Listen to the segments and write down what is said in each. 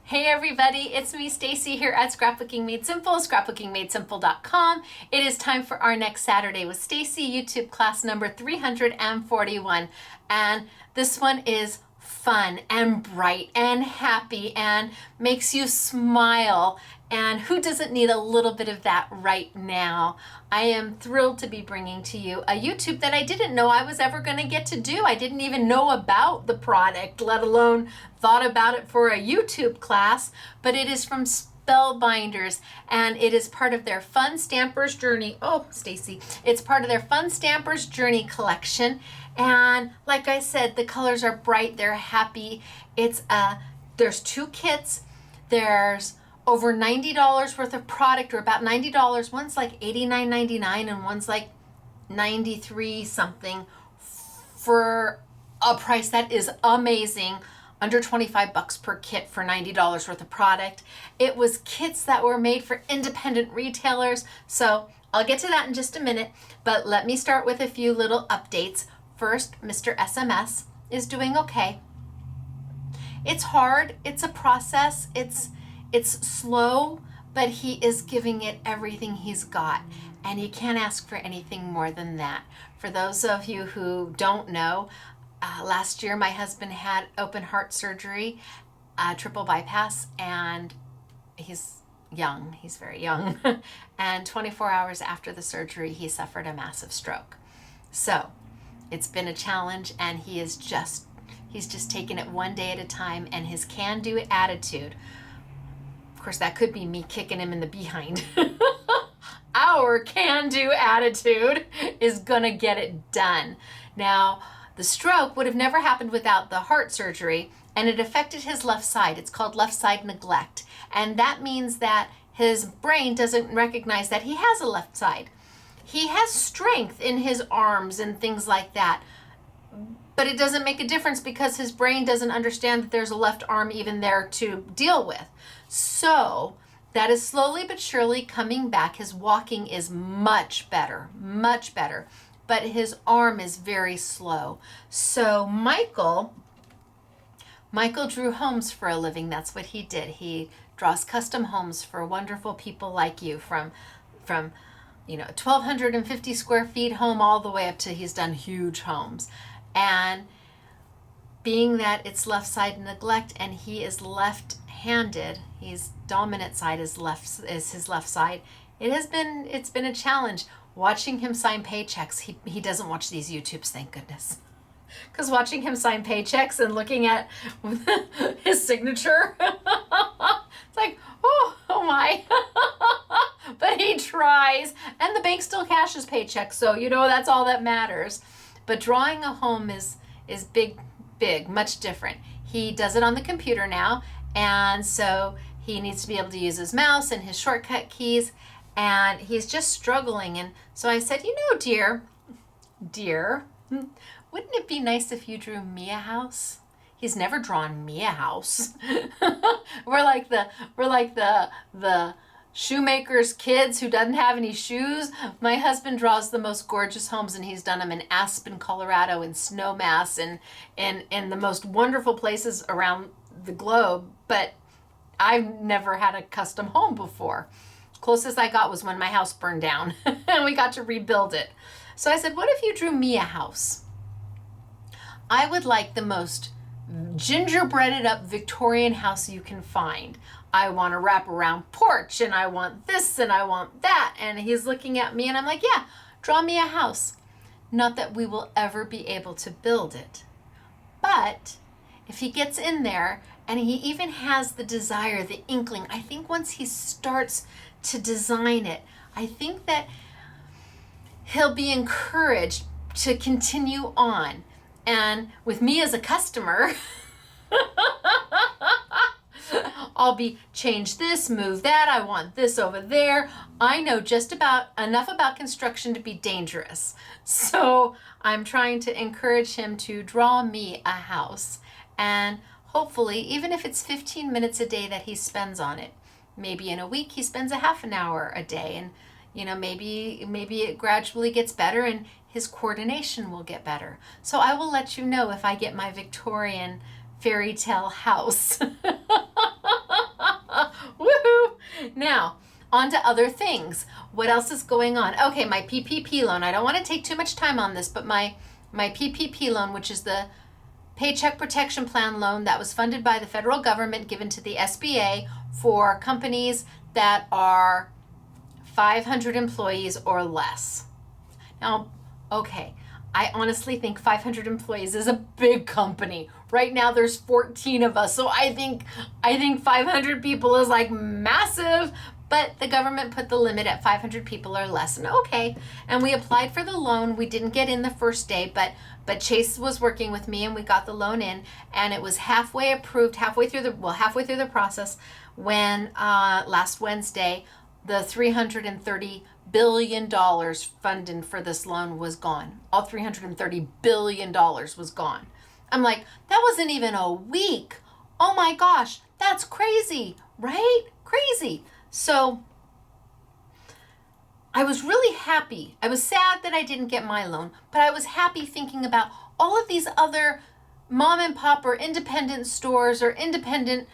Hey everybody, it's me Stacy here at Scrapbooking Made Simple, scrapbookingmadesimple.com. It is time for our next Saturday with Stacy YouTube class number 341. And this one is fun and bright and happy and makes you smile. And who doesn't need a little bit of that right now? I am thrilled to be bringing to you a YouTube that I didn't know I was ever going to get to do. I didn't even know about the product, let alone thought about it for a YouTube class, but it is from Spellbinders, and it is part of their Fun Stampers Journey. Oh, Stacy, it's part of their Fun Stampers Journey collection. And like I said, the colors are bright, they're happy. There's two kits. There's over $90 worth of product, or about $90. One's like $89.99 and one's like $93 something, for a price that is amazing. Under 25 bucks per kit for $90 worth of product. It was kits that were made for independent retailers. So I'll get to that in just a minute, but let me start with a few little updates. First, Mr. SMS is doing okay. It's hard, it's a process, it's slow, but he is giving it everything he's got, and you can't ask for anything more than that. For those of you who don't know, last year my husband had open heart surgery, triple bypass, and he's young, he's very young, and 24 hours after the surgery he suffered a massive stroke. So it's been a challenge, and he's just taking it one day at a time, and his can-do attitude, of course, that could be me kicking him in the behind. Our can-do attitude is gonna get it done. Now, the stroke would have never happened without the heart surgery, and it affected his left side. It's called left side neglect. And that means that his brain doesn't recognize that he has a left side. He has strength in his arms and things like that, but it doesn't make a difference because his brain doesn't understand that there's a left arm even there to deal with. So that is slowly but surely coming back. His walking is much better, but his arm is very slow. So Michael drew homes for a living. That's what he did. He draws custom homes for wonderful people like you, from 1,250 square feet home all the way up to he's done huge homes. And being that it's left side neglect and he is left-handed, his dominant side is his left side. It's been a challenge watching him sign paychecks. He doesn't watch these YouTubes, thank goodness. Because watching him sign paychecks and looking at his signature, it's like, oh my. But he tries, and the bank still cashes paychecks, so that's all that matters. But drawing a home is big, much different. He does it on the computer now, and so he needs to be able to use his mouse and his shortcut keys, and he's just struggling. And so I said, dear, wouldn't it be nice if you drew me a house? He's never drawn me a house. We're like the shoemaker's kids who doesn't have any shoes. My husband draws the most gorgeous homes, and he's done them in Aspen, Colorado, in Snowmass, and in the most wonderful places around the globe. But I've never had a custom home before. Closest I got was when my house burned down and we got to rebuild it. So I said, what if you drew me a house? I would like the most gingerbreaded up Victorian house you can find. I want a wraparound porch, and I want this, and I want that. And he's looking at me, and I'm like, yeah, draw me a house. Not that we will ever be able to build it, but if he gets in there and he even has the desire, the inkling, I think once he starts to design it, I think that he'll be encouraged to continue on. And with me as a customer, I'll be change this, move that, I want this over there. I know just about enough about construction to be dangerous. So I'm trying to encourage him to draw me a house. And hopefully, even if it's 15 minutes a day that he spends on it, maybe in a week he spends a half an hour a day, and maybe it gradually gets better and his coordination will get better. So I will let you know if I get my Victorian fairy tale house. on to other things. What else is going on? Okay, my PPP loan. I don't want to take too much time on this, but my PPP loan, which is the Paycheck Protection Plan loan that was funded by the federal government, given to the SBA for companies that are 500 employees or less. Now, okay, I honestly think 500 employees is a big company. Right now there's 14 of us, so I think 500 people is like massive, but the government put the limit at 500 people or less, and okay. And we applied for the loan. We didn't get in the first day, but Chase was working with me and we got the loan in, and it was halfway approved, halfway through the process when last Wednesday the $330 billion funding for this loan was gone. All $330 billion was gone. I'm like, that wasn't even a week. Oh my gosh, that's crazy, right? Crazy. So I was really happy. I was sad that I didn't get my loan, but I was happy thinking about all of these other mom and pop or independent stores or independent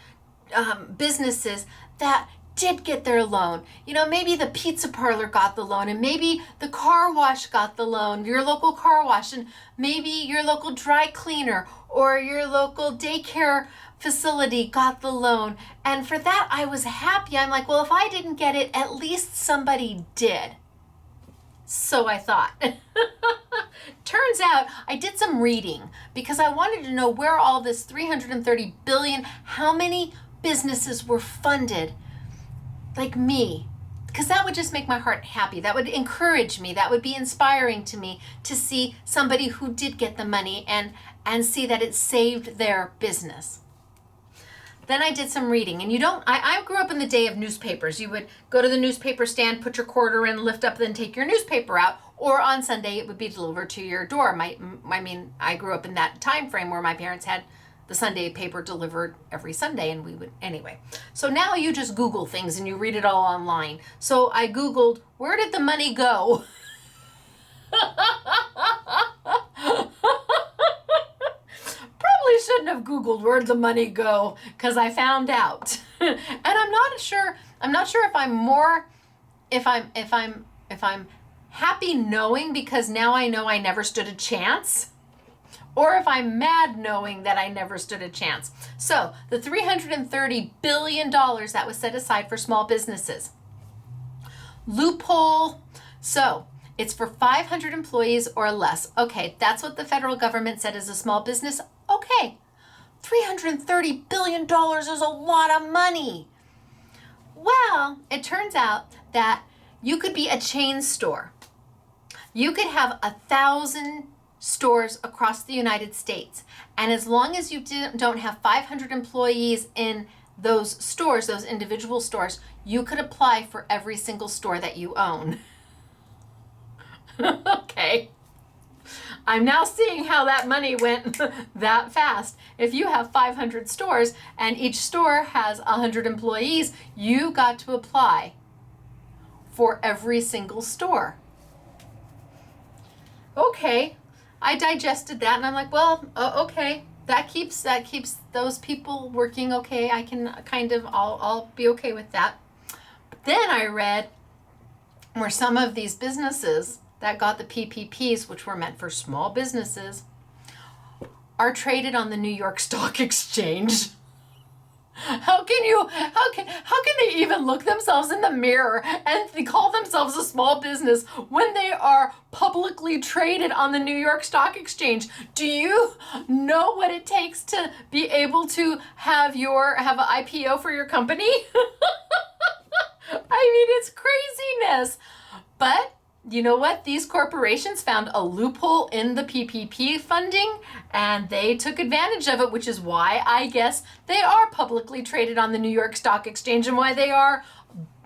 businesses that did get their loan. You know, maybe the pizza parlor got the loan, and maybe the car wash got the loan, your local car wash, and maybe your local dry cleaner or your local daycare facility got the loan. And for that, I was happy. I'm like, well, if I didn't get it, at least somebody did. So I thought. Turns out I did some reading because I wanted to know where all this $330 billion, how many businesses were funded like me, because that would just make my heart happy. That would encourage me. That would be inspiring to me to see somebody who did get the money and see that it saved their business. Then I did some reading, and I grew up in the day of newspapers. You would go to the newspaper stand, put your quarter in, lift up, then take your newspaper out, or on Sunday it would be delivered to your door. I grew up in that time frame where my parents had the Sunday paper delivered every Sunday, and we would, anyway. So now you just Google things and you read it all online. So I Googled, where did the money go? Probably shouldn't have Googled where'd the money go, because I found out. And I'm not sure if I'm happy knowing because now I know I never stood a chance, or if I'm mad knowing that I never stood a chance. So the $330 billion that was set aside for small businesses. Loophole. So it's for 500 employees or less. Okay, that's what the federal government said is a small business. Okay, $330 billion is a lot of money. Well, it turns out that you could be a chain store. You could have 1,000 stores across the United States. And as long as you don't have 500 employees in those stores, those individual stores, you could apply for every single store that you own. Okay. I'm now seeing how that money went that fast. If you have 500 stores and each store has 100 employees, you got to apply for every single store. Okay. I digested that and I'm like, well, okay, that keeps those people working. Okay, I can I'll be okay with that. But then I read where some of these businesses that got the PPPs, which were meant for small businesses, are traded on the New York Stock Exchange. How can they even look themselves in the mirror and call themselves a small business when they are publicly traded on the New York Stock Exchange? Do you know what it takes to be able to have an IPO for your company? It's craziness. But you know what? These corporations found a loophole in the PPP funding and they took advantage of it, which is why I guess they are publicly traded on the New York Stock Exchange and why they are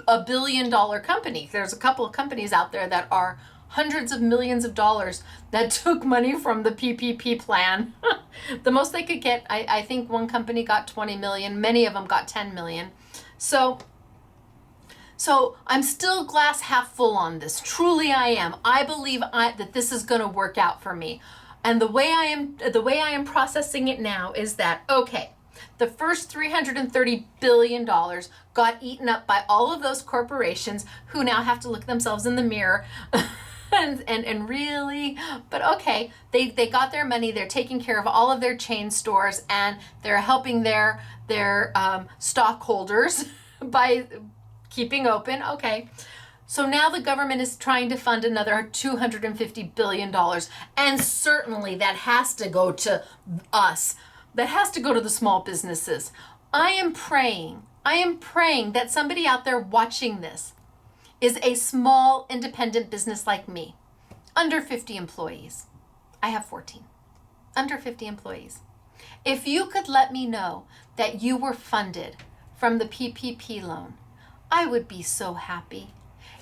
a $1 billion company. There's a couple of companies out there that are hundreds of millions of dollars that took money from the PPP plan. The most they could get, I think one company got 20 million, many of them got 10 million. So I'm still glass half full on this. Truly I am. I believe that this is going to work out for me. And the way I am processing it now is that, okay, The first $330 billion got eaten up by all of those corporations who now have to look themselves in the mirror and really, but okay, they got their money, they're taking care of all of their chain stores, and they're helping their stockholders by keeping open. Okay. So now the government is trying to fund another $250 billion. And certainly that has to go to us. That has to go to the small businesses. I am praying that somebody out there watching this is a small independent business like me, under 50 employees. I have 14, under 50 employees. If you could let me know that you were funded from the PPP loan, I would be so happy.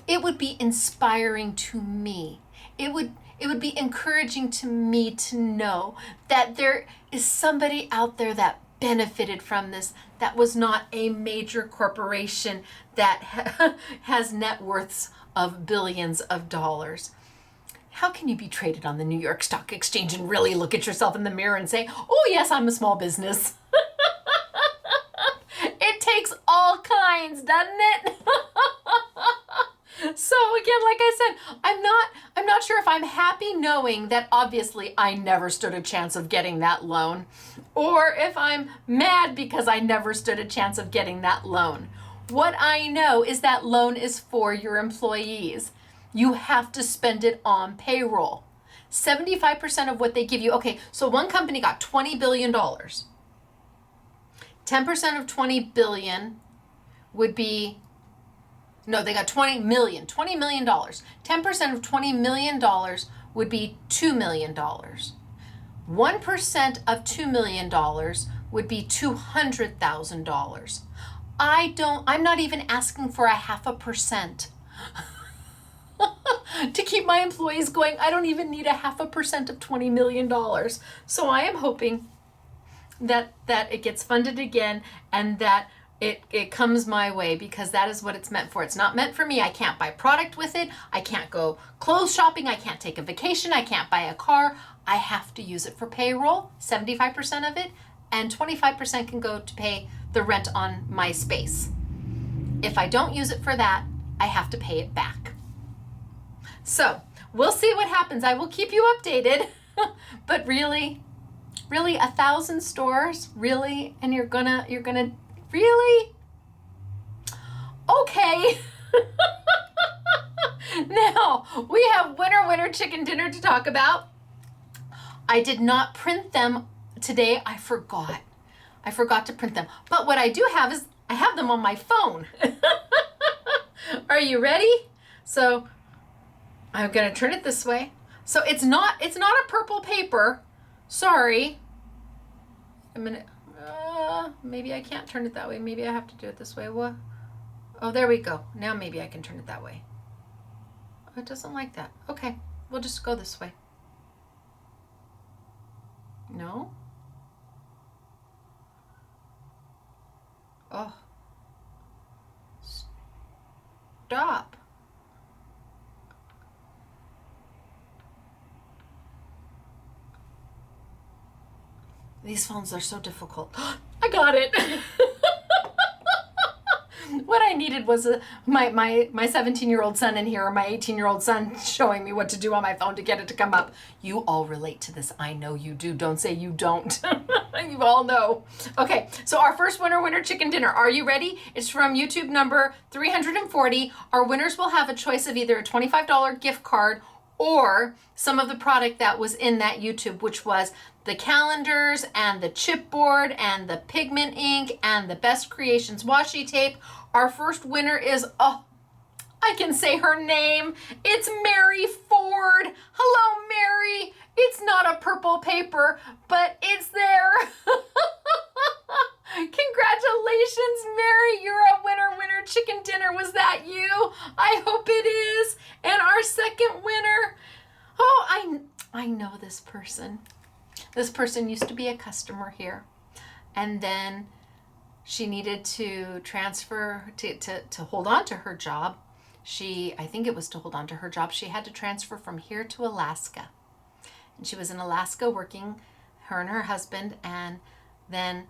It would be inspiring to me. It would be encouraging to me to know that there is somebody out there that benefited from this, that was not a major corporation that has net worths of billions of dollars. How can you be traded on the New York Stock Exchange and really look at yourself in the mirror and say, oh yes, I'm a small business? It takes all kinds, doesn't it? So again, like I said, I'm not sure if I'm happy knowing that obviously I never stood a chance of getting that loan, or if I'm mad because I never stood a chance of getting that loan. What I know is that loan is for your employees. You have to spend it on payroll. 75% of what they give you. Okay, so one company got $20 billion. 10% of $20 billion would be, no, they got $20 million. $10% of $20 million would be $2 million. 1% of $2 million would be $200,000. I'm not even asking for 0.5%. To keep my employees going, I don't even need 0.5% of $20 million. So I am hoping that it gets funded again, and that it comes my way, because that is what it's meant for. It's not meant for me. I can't buy product with it. I can't go clothes shopping. I can't take a vacation. I can't buy a car. I have to use it for payroll, 75% of it, and 25% can go to pay the rent on my space. If I don't use it for that, I have to pay it back. So we'll see what happens. I will keep you updated. But really 1,000 stores, really? And you're gonna really? Okay. Now we have winner chicken dinner to talk about. I did not print them today. I forgot to print them. But what I do have is I have them on my phone. Are you ready? So I'm gonna turn it this way. So it's not a purple paper. Sorry. A minute. Maybe I can't turn it that way. Maybe I have to do it this way. What? Oh, there we go. Now maybe I can turn it that way. Oh, it doesn't like that. Okay, we'll just go this way. No? Oh. Stop. These phones are so difficult. I got it. What I needed was my 17-year-old son in here, or my 18-year-old son showing me what to do on my phone to get it to come up. You all relate to this. I know you do. Don't say you don't. You all know. Okay, so our first winner chicken dinner. Are you ready? It's from YouTube number 340. Our winners will have a choice of either a $25 gift card or some of the product that was in that YouTube, which was the calendars and the chipboard and the pigment ink and the Best Creations washi tape. Our first winner is, oh, I can say her name. It's Mary Ford. Hello, Mary. It's not a purple paper, but it's there. Congratulations, Mary. You're a winner chicken dinner. Was that you? I hope it is. And our second winner, oh, I know this person. This person used to be a customer here, and then she needed to transfer to hold on to her job. I think it was to hold on to her job. She had to transfer from here to Alaska, and she was in Alaska working, her and her husband, and then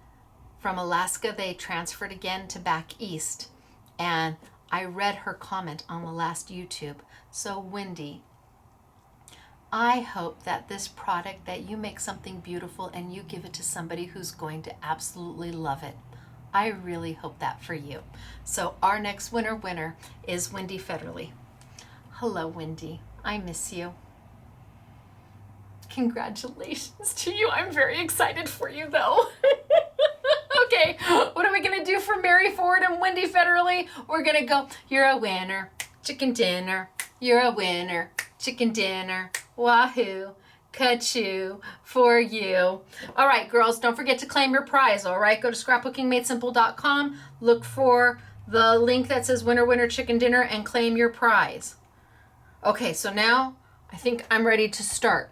From Alaska, they transferred again to back east. And I read her comment on the last YouTube. So Wendy, I hope that this product, that you make something beautiful and you give it to somebody who's going to absolutely love it. I really hope that for you. So our next winner is Wendy Federley. Hello, Wendy. I miss you. Congratulations to you. I'm very excited for you, though. Okay, what are we going to do for Mary Ford and Wendy Federley? We're going to go, you're a winner, chicken dinner. You're a winner, chicken dinner. Wahoo, ka-choo for you. All right, girls, don't forget to claim your prize, all right? Go to scrapbookingmadesimple.com, look for the link that says winner, winner, chicken dinner, and claim your prize. Okay, so now I think I'm ready to start.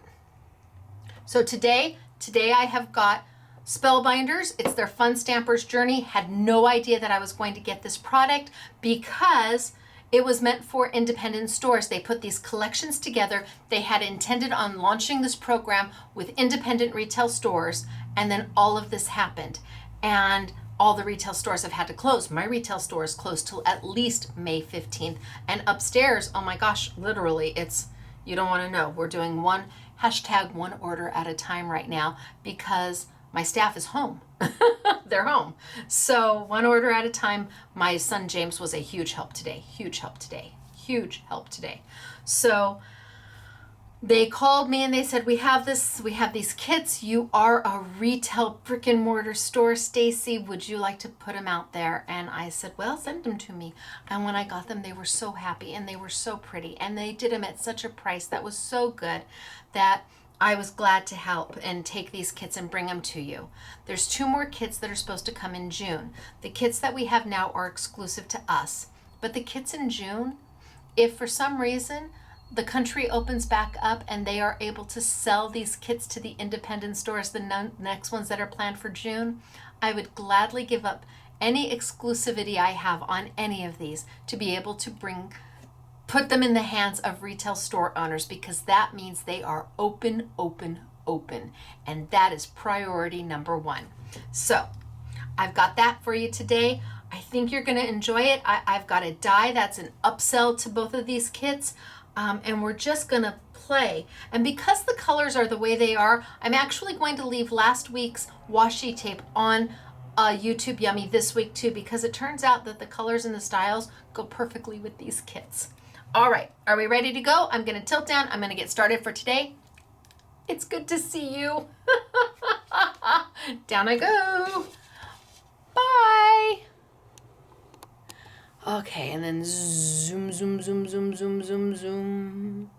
So today I have got Spellbinders. It's their Fun Stampers Journey. Had no idea that I was going to get this product because it was meant for independent stores. They put these collections together. They had intended on launching this program with independent retail stores, and then all of this happened. And all the retail stores have had to close. My retail store is closed till at least May 15th. And upstairs, oh my gosh, literally, it's, you don't want to know. We're doing one order at a time right now because my staff is home. They're home. So one order at a time. My son James was a huge help today. So they called me and they said, we have these kits. You are a retail brick and mortar store, Stacy. Would you like to put them out there? And I said, well, send them to me. And when I got them, they were so happy and they were so pretty. And they did them at such a price that was so good that I was glad to help and take these kits and bring them to you. There's 2 more kits that are supposed to come in June. The kits that we have now are exclusive to us. But the kits in June, if for some reason the country opens back up and they are able to sell these kits to the independent stores, the next ones that are planned for June, I would gladly give up any exclusivity I have on any of these to be able to put them in the hands of retail store owners, because that means they are open, and that is priority number 1. So I've got that for you today. I think you're going to enjoy it. I've got a die that's an upsell to both of these kits, and we're just going to play. And because the colors are the way they are, I'm actually going to leave last week's washi tape on YouTube Yummy this week too, because it turns out that the colors and the styles go perfectly with these kits. All right, are we ready to go? I'm going to tilt down. I'm going to get started for today. It's good to see you. Down I go. Bye. Okay, and then zoom, zoom, zoom, zoom, zoom, zoom, zoom.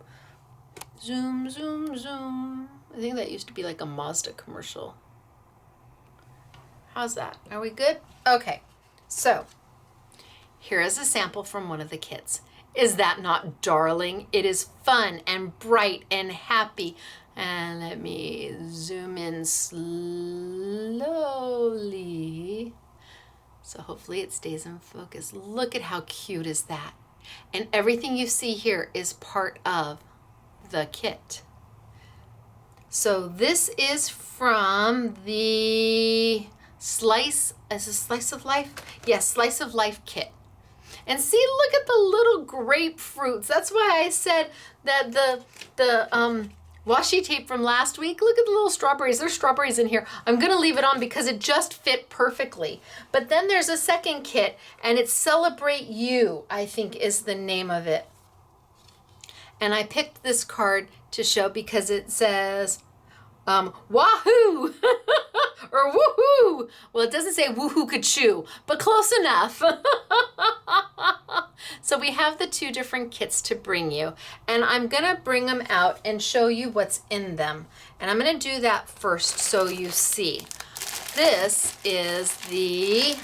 Zoom, zoom, zoom. I think that used to be like a Mazda commercial. How's that? Are we good? Okay, so here is a sample from one of the kits. Is that not darling? It is fun and bright and happy. And let me zoom in slowly. So hopefully it stays in focus. Look at how cute is that. And everything you see here is part of the kit. So this is from the Slice of Life? Yes, Slice of Life kit. And see, look at the little grapefruits. That's why I said that the washi tape from last week, look at the little strawberries. There's strawberries in here. I'm going to leave it on because it just fit perfectly. But then there's a second kit, and it's Celebrate You, I think is the name of it. And I picked this card to show because it says, wahoo! Or woohoo! Well, it doesn't say woohoo ka-choo, but close enough. So we have the 2 different kits to bring you, and I'm gonna bring them out and show you what's in them. And I'm gonna do that first so you see. This is the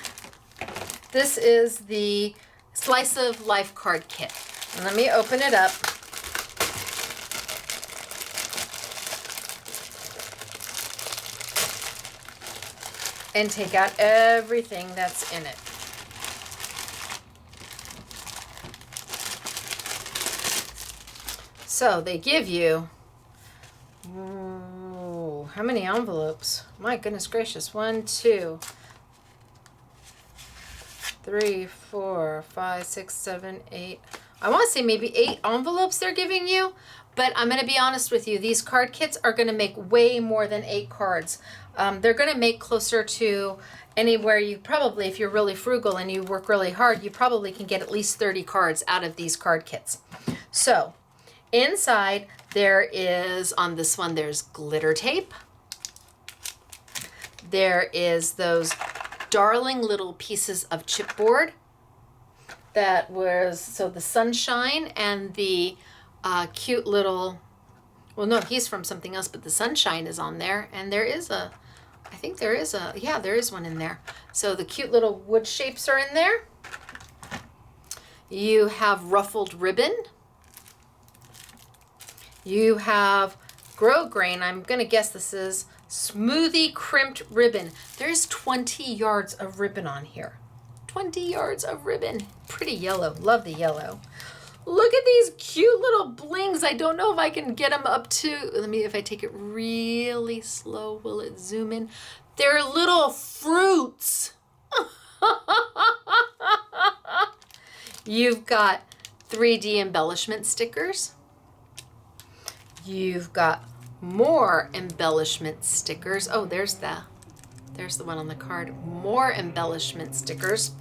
Slice of Life card kit. And let me open it up. And take out everything that's in it. So they give you, how many envelopes? My goodness gracious, 1, 2, 3, 4, 5, 6, 7, 8. I want to say maybe 8 envelopes they're giving you, but I'm going to be honest with you. These card kits are going to make way more than 8 cards. They're going to make closer to anywhere you probably, if you're really frugal and you work really hard, you probably can get at least 30 cards out of these card kits. So inside there is, on this one, there's glitter tape. There is those darling little pieces of chipboard that was, so the sunshine and the cute little, well, no, he's from something else, but the sunshine is on there. And there is a, I think there is a, yeah, there is one in there. So the cute little wood shapes are in there. You have ruffled ribbon. You have grosgrain. I'm going to guess this is smoothie crimped ribbon. There's 20 yards of ribbon on here. 20 yards of ribbon. Pretty yellow. Love the yellow. Look at these cute little blings. I don't know if I can get them up to, let me, if I take it really slow, will it zoom in? They're little fruits. You've got 3D embellishment stickers. You've got more embellishment stickers. Oh, there's the one on the card. More embellishment stickers.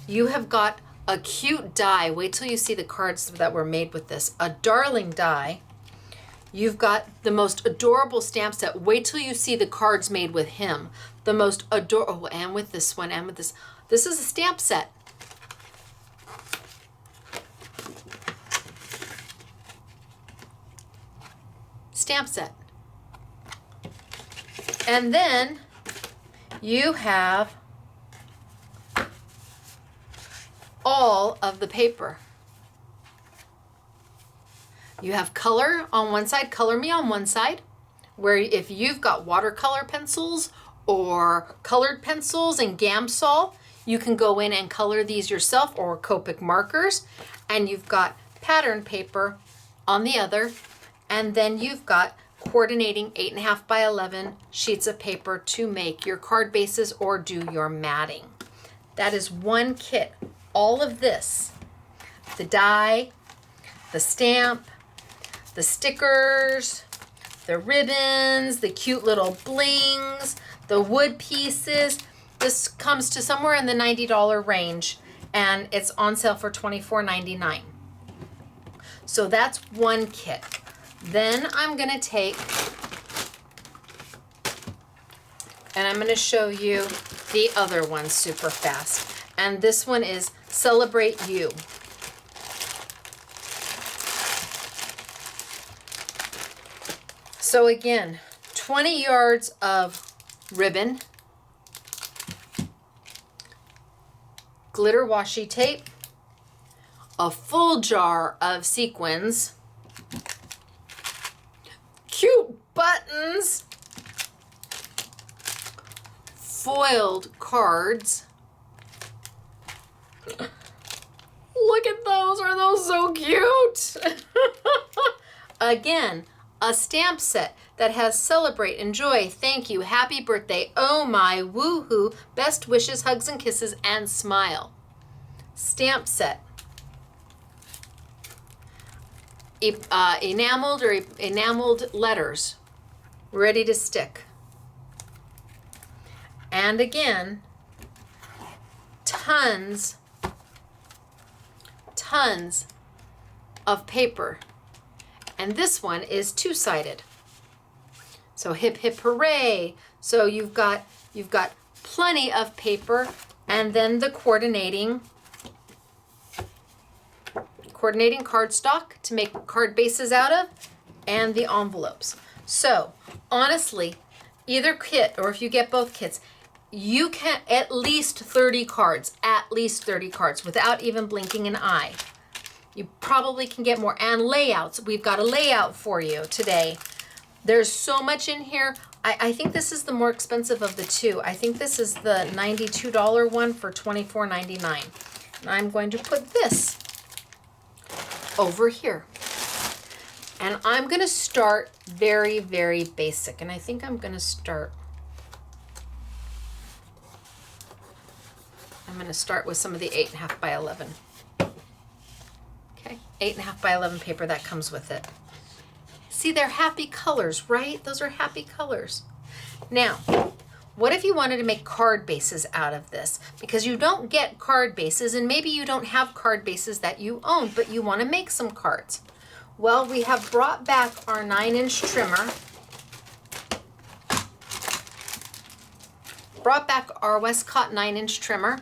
You have got a cute die. Wait till you see the cards that were made with this. A darling die. You've got the most adorable stamp set. Wait till you see the cards made with him. The most adorable, oh, and with this one, and with this. This is a stamp set. Stamp set. And then you have all of the paper. You have color on one side, Color Me on one side, where if you've got watercolor pencils or colored pencils and Gamsol, you can go in and color these yourself, or Copic markers. And you've got pattern paper on the other, and then you've got coordinating 8.5 by 11 sheets of paper to make your card bases or do your matting. That is one kit. All of this, the die, the stamp, the stickers, the ribbons, the cute little blings, the wood pieces. This comes to somewhere in the $90 range, and it's on sale for $24.99. So that's one kit. Then I'm going to take, and I'm going to show you the other one super fast. And this one is Celebrate You. So again, 20 yards of ribbon, glitter washi tape, a full jar of sequins, cute buttons, foiled cards. Look at those. Are those so cute? Again, a stamp set that has Celebrate, Enjoy, Thank You, Happy Birthday, Oh My, Woohoo, Best Wishes, Hugs and Kisses, and Smile. Stamp set. Enameled or enameled letters ready to stick. And again, tons of paper. And this one is two-sided. So hip hip hooray. So you've got plenty of paper, and then the coordinating cardstock to make card bases out of, and the envelopes. So honestly, either kit, or if you get both kits, you can at least 30 cards without even blinking an eye. You probably can get more. And layouts. We've got a layout for you today. There's so much in here. I think this is the more expensive of the two. I think this is the $92 one for $24.99. And I'm going to put this over here. And I'm going to start very, very basic. And I think I'm going to start I'm going to start with some of the 8.5 by 11. Okay, 8.5 by 11 paper that comes with it. See, they're happy colors, right? Those are happy colors. Now, what if you wanted to make card bases out of this? Because you don't get card bases, and maybe you don't have card bases that you own, but you want to make some cards. Well, we have brought back our 9-inch trimmer. Brought back our Westcott 9-inch trimmer.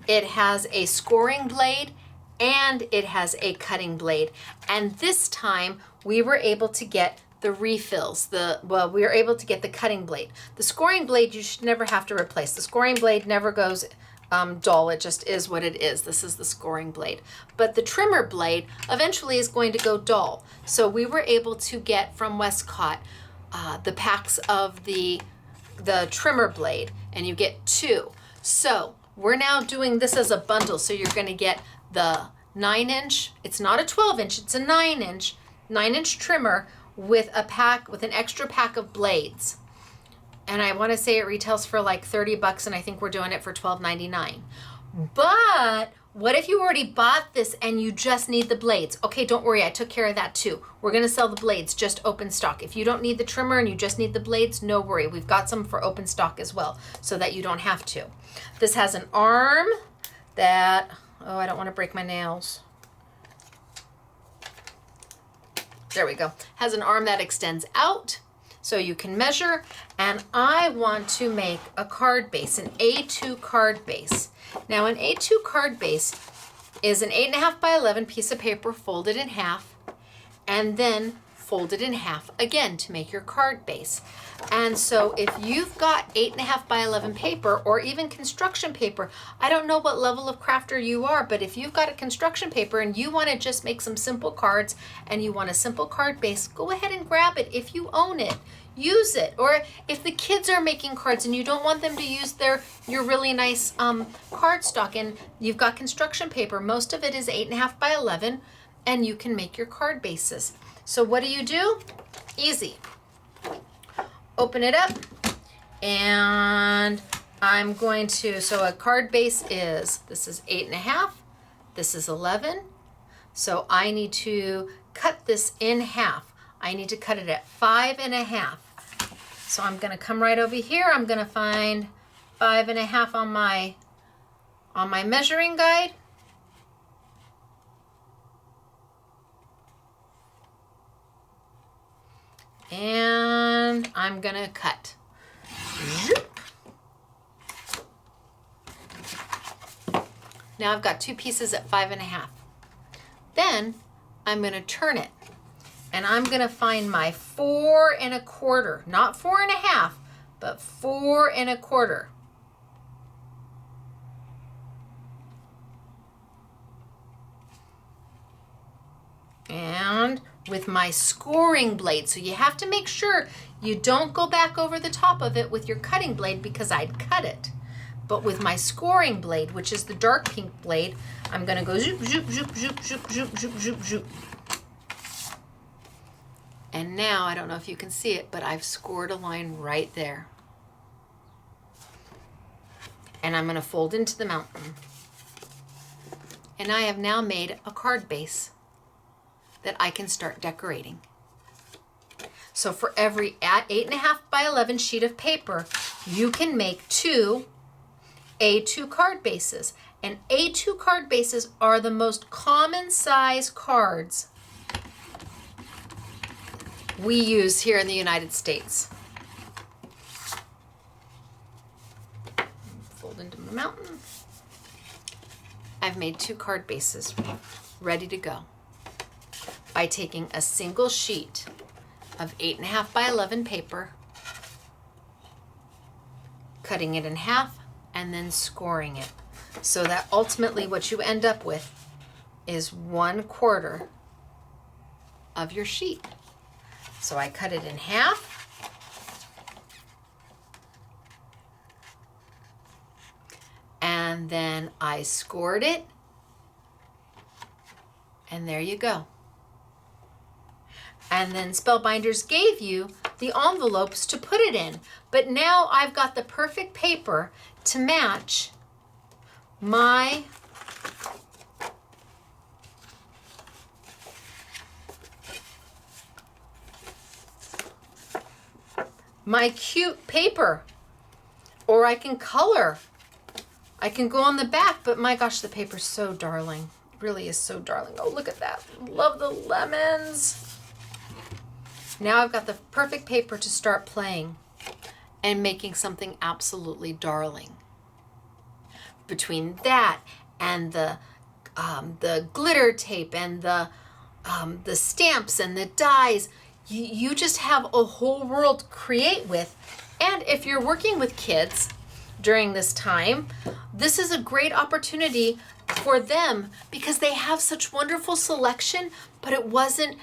It has a scoring blade and it has a cutting blade. And this time we were able to get the refills. We were able to get the cutting blade. The scoring blade you should never have to replace. The scoring blade never goes dull. It just is what it is. This is the scoring blade. But the trimmer blade eventually is going to go dull. So we were able to get from Westcott the packs of the trimmer blade, and you get 2. So we're now doing this as a bundle. So you're going to get the 9-inch. It's not a 12-inch. It's a 9-inch trimmer with an extra pack of blades. And I want to say it retails for like $30, and I think we're doing it for $12.99. But what if you already bought this and you just need the blades? Okay, don't worry, I took care of that too. We're gonna sell the blades, just open stock. If you don't need the trimmer and you just need the blades, no worry. We've got some for open stock as well, so that you don't have to. This has an arm that, oh, I don't wanna break my nails. There we go. Has an arm that extends out so you can measure. And I want to make a card base, an A2 card base. Now an A2 card base is an 8.5 by 11 piece of paper folded in half and then folded in half again to make your card base. And so if you've got 8.5 by 11 paper or even construction paper, I don't know what level of crafter you are, but if you've got a construction paper and you want to just make some simple cards and you want a simple card base, go ahead and grab it. If you own it, use it. Or if the kids are making cards and you don't want them to use your really nice cardstock and you've got construction paper, most of it is 8.5 by 11 and you can make your card bases. So what do? Easy. Open it up and I'm going to, so a card base this is 8.5, this is 11. So I need to cut this in half. I need to cut it at 5.5. So I'm gonna come right over here. I'm gonna find 5.5 on my measuring guide. And I'm gonna cut. Now I've got 2 pieces at 5.5. Then I'm gonna turn it and I'm gonna find my 4.25, not 4.5, but 4.25. And with my scoring blade, so you have to make sure you don't go back over the top of it with your cutting blade because I'd cut it. But with my scoring blade, which is the dark pink blade, I'm gonna go zoop, zoop, zoop, zoop, zoop, zoop, zoop, zoop, zoop. And now, I don't know if you can see it, but I've scored a line right there. And I'm gonna fold into the mountain. And I have now made a card base that I can start decorating. So for every 8.5 by 11 sheet of paper, you can make 2 A2 card bases. And A2 card bases are the most common size cards we use here in the United States. Fold into my mountain. I've made 2 card bases ready to go by taking a single sheet of 8.5 by 11 paper, cutting it in half, and then scoring it. So that ultimately what you end up with is 1/4 of your sheet. So I cut it in half. And then I scored it. And there you go. And then Spellbinders gave you the envelopes to put it in. But now I've got the perfect paper to match my cute paper, or I can color. I can go on the back, but my gosh, the paper's so darling. It really is so darling. Oh, look at that. Love the lemons. Now I've got the perfect paper to start playing and making something absolutely darling. Between that and the glitter tape and the stamps and the dies, you just have a whole world to create with. And if you're working with kids during this time, this is a great opportunity for them because they have such wonderful selection, but it wasn't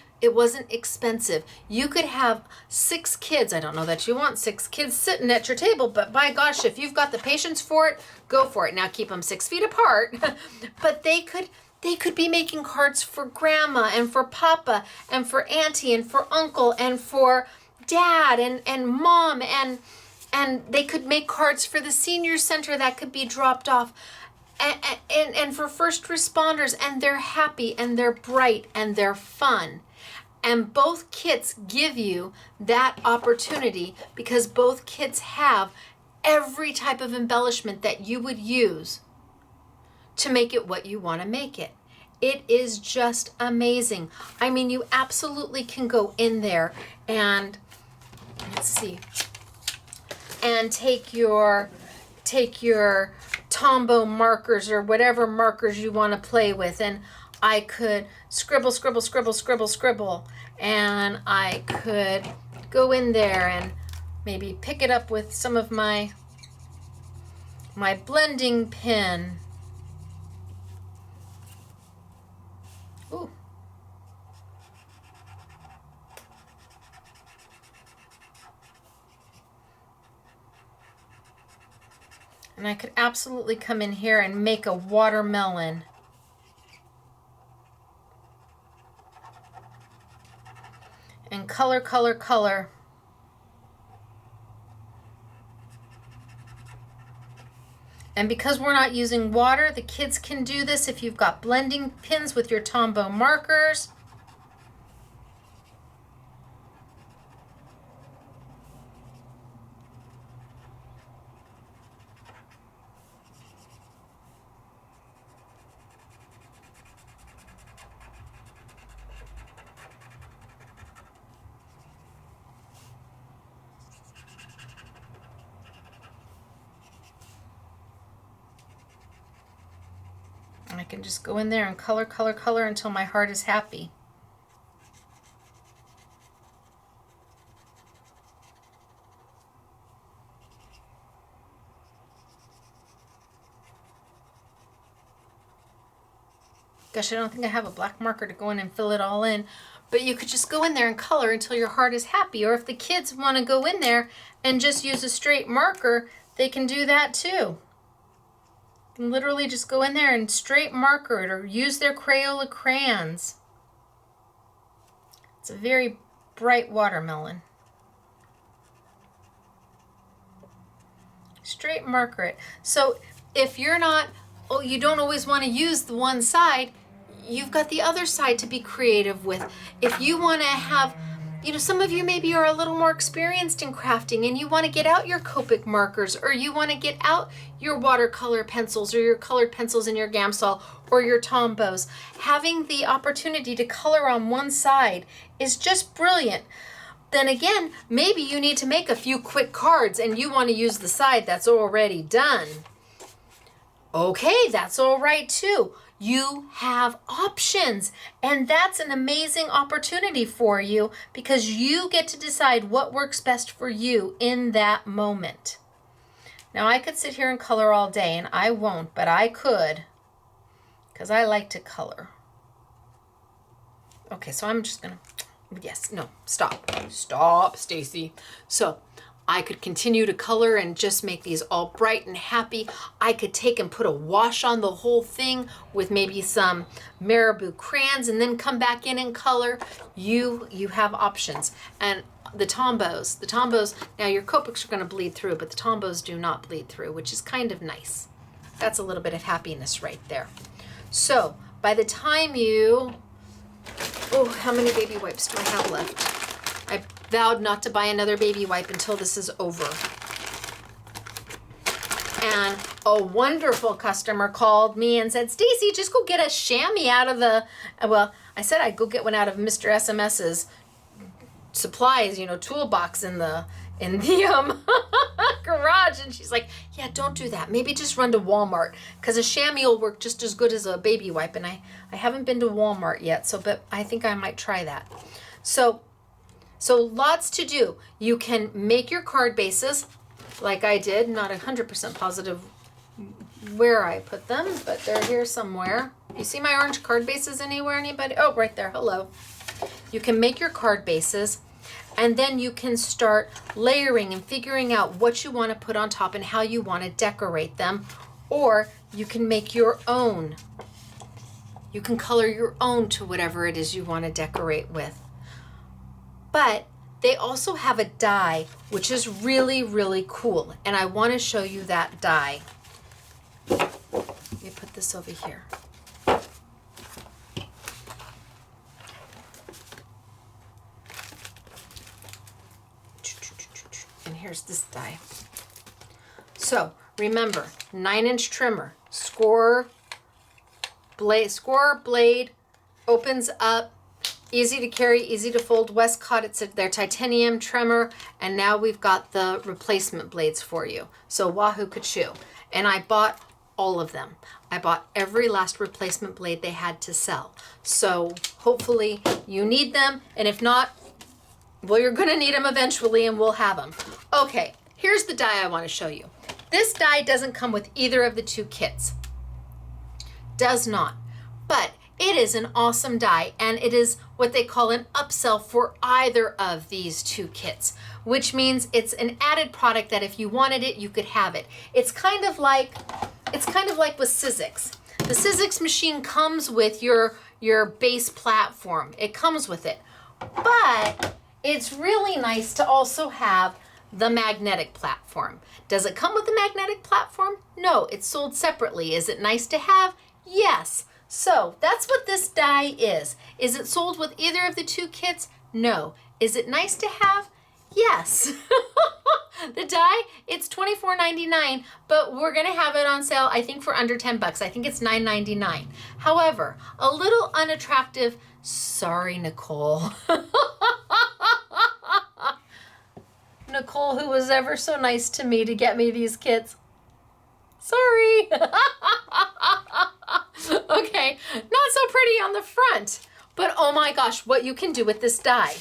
expensive. You could have 6 kids. I don't know that you want 6 kids sitting at your table, but by gosh, if you've got the patience for it, go for it. Now keep them 6 feet apart, but they could be making cards for grandma and for papa and for auntie and for uncle and for dad and mom, and they could make cards for the senior center that could be dropped off, and for first responders, and they're happy and they're bright and they're fun. And both kits give you that opportunity because both kits have every type of embellishment that you would use to make it what you want to make it. It is just amazing. I mean, you absolutely can go in there and, let's see, and take your Tombow markers or whatever markers you want to play with, and I could scribble, scribble, scribble, scribble, scribble, and I could go in there and maybe pick it up with some of my blending pen. Ooh. And I could absolutely come in here and make a watermelon. And color, color, color. And because we're not using water, the kids can do this if you've got blending pins with your Tombow markers. And I can just go in there and color, color, color until my heart is happy. Gosh, I don't think I have a black marker to go in and fill it all in, but you could just go in there and color until your heart is happy. Or if the kids want to go in there and just use a straight marker, they can do that too. Can literally just go in there and straight marker it or use their Crayola crayons. It's a very bright watermelon. Straight marker it. So if you're not, you don't always want to use the one side, you've got the other side to be creative with. If you want to have, some of you maybe are a little more experienced in crafting and you want to get out your Copic markers, or you want to get out your watercolor pencils or your colored pencils in your Gamsol or your Tombows. Having the opportunity to color on one side is just brilliant. Then again, maybe you need to make a few quick cards and you want to use the side that's already done. Okay, that's all right too. You have options, and that's an amazing opportunity for you because you get to decide what works best for you in that moment. Now, I could sit here and color all day, and I won't, but I could because I like to color. Okay, so I'm just gonna, stop, Stacy. So I could continue to color and just make these all bright and happy. I could take and put a wash on the whole thing with maybe some Marabou crayons and then come back in and color. You have options. And the Tombows, now your Copics are gonna bleed through, but the Tombows do not bleed through, which is kind of nice. That's a little bit of happiness right there. So by the time you, oh, how many baby wipes do I have left? I vowed not to buy another baby wipe until this is over. And a wonderful customer called me and said, Stacy, just go get a chamois out of the, well, I said I'd go get one out of Mr. SMS's supplies, you know, toolbox in the garage. And she's like, yeah, don't do that. Maybe just run to Walmart, because a chamois will work just as good as a baby wipe. And I haven't been to Walmart yet, so, but I think I might try that. So lots to do. You can make your card bases like I did. Not 100% positive where I put them, but they're here somewhere. You see my orange card bases anywhere, anybody? Oh, right there, hello. You can make your card bases, and then you can start layering and figuring out what you want to put on top and how you want to decorate them. Or you can make your own. You can color your own to whatever it is you want to decorate with. But they also have a die, which is really, really cool. And I want to show you that die. Let me put this over here. And here's this die. So remember, 9-inch trimmer, score blade, opens up, easy to carry, easy to fold. Westcott, it's their titanium trimmer, and now we've got the replacement blades for you. So Wahoo Kachoo. And I bought all of them. I bought every last replacement blade they had to sell. So hopefully you need them, and if not, well, you're gonna need them eventually, and we'll have them. Okay, here's the die I want to show you. This die doesn't come with either of the two kits. Does not. But it is an awesome die, and it is what they call an upsell for either of these two kits, which means it's an added product that if you wanted it, you could have it. It's kind of like with Sizzix. The Sizzix machine comes with your base platform. It comes with it. But it's really nice to also have the magnetic platform. Does it come with the magnetic platform? No, it's sold separately. Is it nice to have? Yes. So that's what this die is. Is it sold with either of the two kits? No. Is it nice to have? Yes. The die, it's $24.99, but we're gonna have it on sale, I think, for under 10 bucks. I think it's $9.99. However, a little unattractive. Sorry, Nicole. Nicole, who was ever so nice to me to get me these kits. Sorry. Okay, not so pretty on the front, but oh my gosh, what you can do with this die.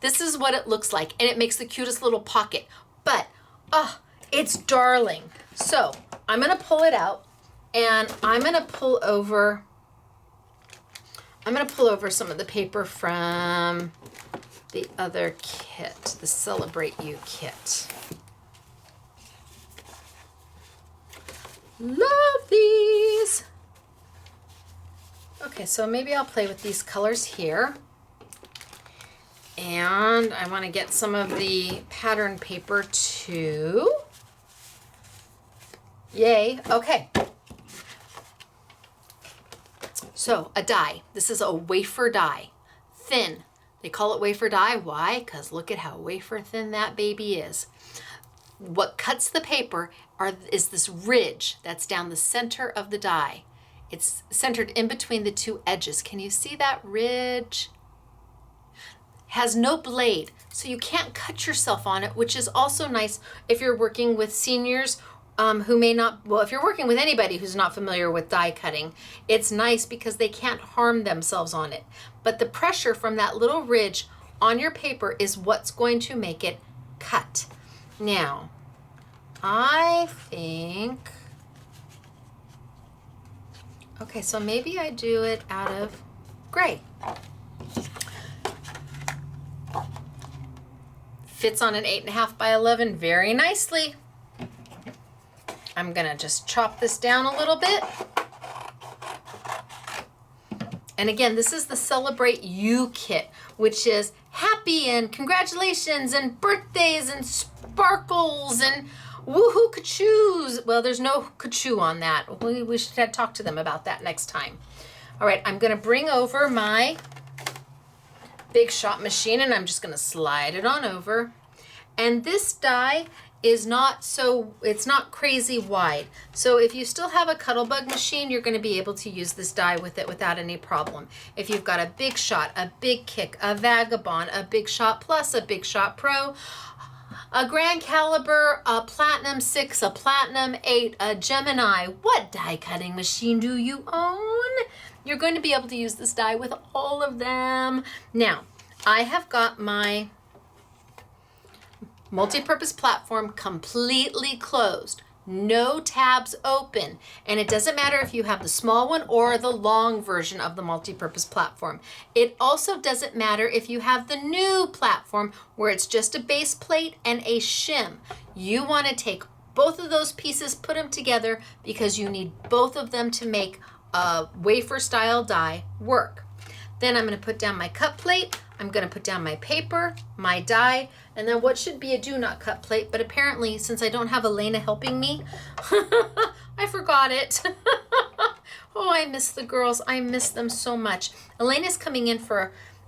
This is what it looks like, and it makes the cutest little pocket, but it's darling. So I'm gonna pull it out, and I'm gonna pull over some of the paper from the other kit, the Celebrate You kit. Love these. Okay, so maybe I'll play with these colors here. And I want to get some of the pattern paper too. Yay, okay. So a die. This is a wafer die. Thin. They call it wafer die. Why? Because look at how wafer thin that baby is. What cuts the paper is this ridge that's down the center of the die. It's centered in between the two edges. Can you see that ridge? Has no blade, so you can't cut yourself on it, which is also nice if you're working with seniors who may not, well, if you're working with anybody who's not familiar with die cutting, it's nice because they can't harm themselves on it. But the pressure from that little ridge on your paper is what's going to make it cut. Now, I think, okay, so maybe I do it out of gray. Fits on an 8.5 by 11 very nicely. I'm gonna just chop this down a little bit. And again, this is the Celebrate You kit, which is happy and congratulations and birthdays and sparkles and Woohoo, ka-choos. Well, there's no ka-choo on that. We should talk to them about that next time. All right, I'm gonna bring over my Big Shot machine and I'm just gonna slide it on over. And this die is it's not crazy wide. So if you still have a Cuttlebug machine, you're gonna be able to use this die with it without any problem. If you've got a Big Shot, a Big Kick, a Vagabond, a Big Shot Plus, a Big Shot Pro, a Grand Caliber, a Platinum 6, a Platinum 8, a Gemini, what die cutting machine do you own? You're going to be able to use this die with all of them. Now, I have got my multi-purpose platform completely closed. No tabs open. And it doesn't matter if you have the small one or the long version of the multi-purpose platform. It also doesn't matter if you have the new platform where it's just a base plate and a shim. You want to take both of those pieces, put them together because you need both of them to make a wafer style die work. Then I'm going to put down my cut plate. I'm going to put down my paper, my die, and then what should be a do not cut plate, but apparently since I don't have Elena helping me, I forgot it. Oh, I miss the girls. I miss them so much. Elena's coming in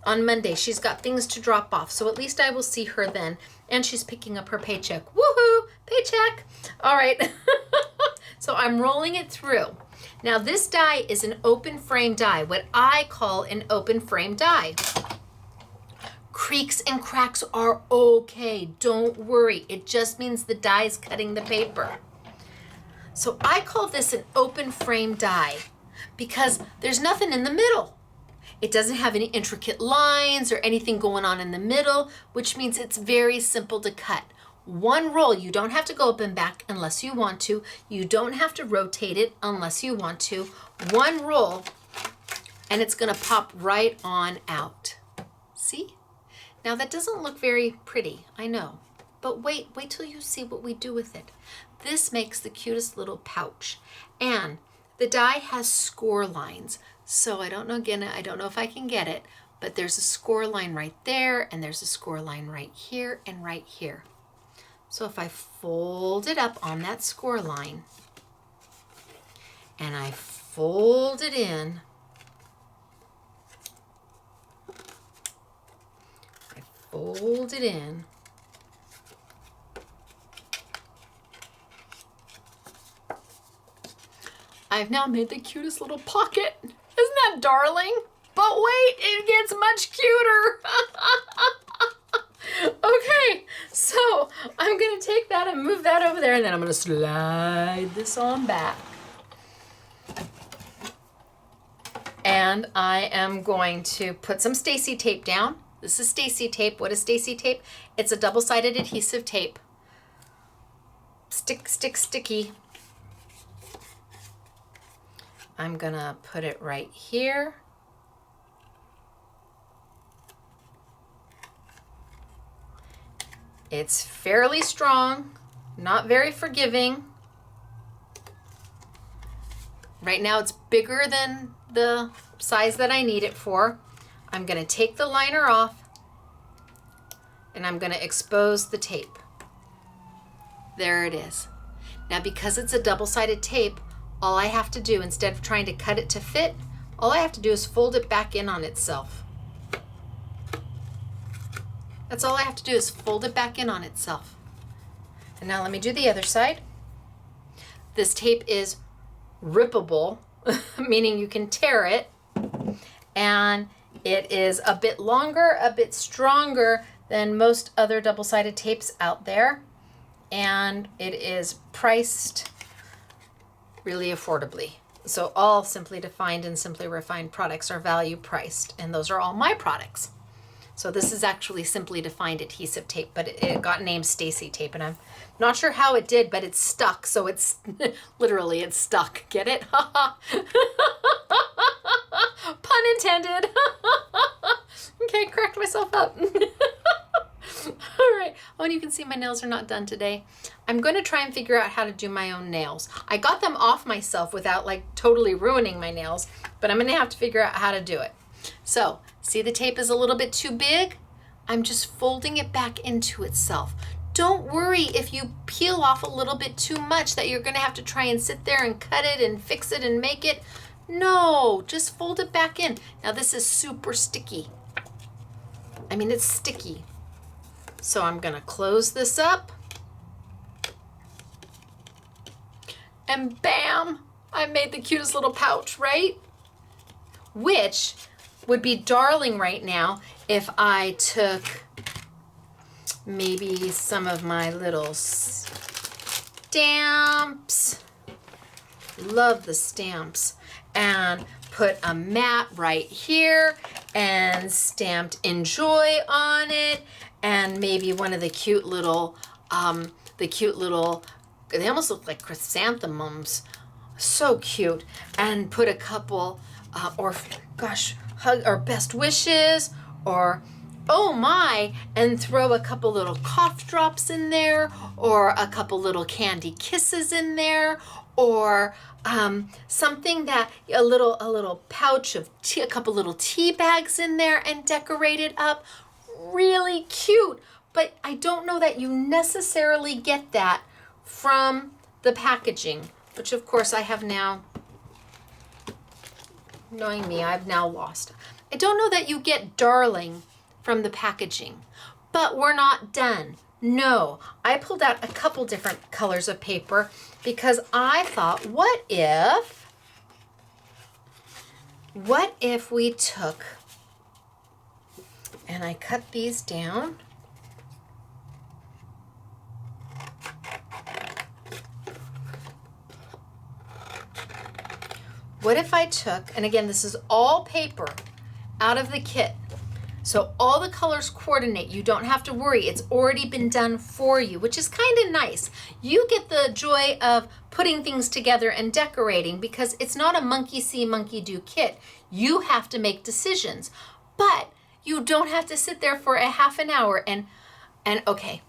on Monday. She's got things to drop off, so at least I will see her then. And she's picking up her paycheck. Woohoo! Paycheck! All right. So I'm rolling it through. Now this die is an open frame die, what I call an open frame die. Creaks and cracks are okay. Don't worry. It just means the die is cutting the paper. So I call this an open frame die because there's nothing in the middle. It doesn't have any intricate lines or anything going on in the middle, which means it's very simple to cut. One roll, you don't have to go up and back unless you want to. You don't have to rotate it unless you want to. One roll, and it's gonna pop right on out. See? Now that doesn't look very pretty, I know, but wait till you see what we do with it. This makes the cutest little pouch, and the die has score lines. So I don't know if I can get it, but there's a score line right there, and there's a score line right here and right here. So if I fold it up on that score line, and I fold it in, fold it in, I've now made the cutest little pocket. Isn't that darling? But wait, it gets much cuter. Okay, so I'm gonna take that and move that over there, and then I'm gonna slide this on back. And I am going to put some Stacy tape down. This is Stacy tape. What is Stacy tape? It's a double-sided adhesive tape. Sticky. I'm gonna put it right here. It's fairly strong, not very forgiving. Right now it's bigger than the size that I need it for. I'm gonna take the liner off and I'm gonna expose the tape. There it is. Now because it's a double-sided tape, all I have to do, instead of trying to cut it to fit, all I have to do is fold it back in on itself. That's all I have to do is fold it back in on itself. And now let me do the other side. This tape is rippable, meaning you can tear it, and it is a bit longer, a bit stronger than most other double-sided tapes out there, and it is priced really affordably. So all Simply Defined and Simply Refined products are value priced, and those are all my products. So this is actually Simply Defined adhesive tape, but it got named Stacy tape, and I'm not sure how it did, but it's stuck. So it's literally, it's stuck. Get it? Pun intended. Okay, cracked myself up. All right. Oh, and you can see my nails are not done today. I'm going to try and figure out how to do my own nails. I got them off myself without like totally ruining my nails, but I'm going to have to figure out how to do it. So, see the tape is a little bit too big? I'm just folding it back into itself. Don't worry if you peel off a little bit too much that you're gonna have to try and sit there and cut it and fix it and make it. No, just fold it back in. Now this is super sticky. I mean, it's sticky. So I'm gonna close this up. And bam, I made the cutest little pouch, right? Which would be darling right now if I took maybe some of my little stamps. Love the stamps. And put a mat right here and stamped enjoy on it, and maybe one of the cute little, they almost look like chrysanthemums. So cute. And put a couple, or gosh, hug or best wishes, or oh my, and throw a couple little cough drops in there, or a couple little candy kisses in there, or something that a little pouch of tea, a couple little tea bags in there and decorate it up. Really cute. But I don't know that you necessarily get that from the packaging, which of course I have now, knowing me, I've now lost. I don't know that you get darling from the packaging, but we're not done. No, I pulled out a couple different colors of paper because I thought, what if we took, and I cut these down. What if I took, and again, this is all paper out of the kit, so all the colors coordinate. You don't have to worry. It's already been done for you, which is kind of nice. You get the joy of putting things together and decorating because it's not a monkey see, monkey do kit. You have to make decisions, but you don't have to sit there for a half an hour and okay,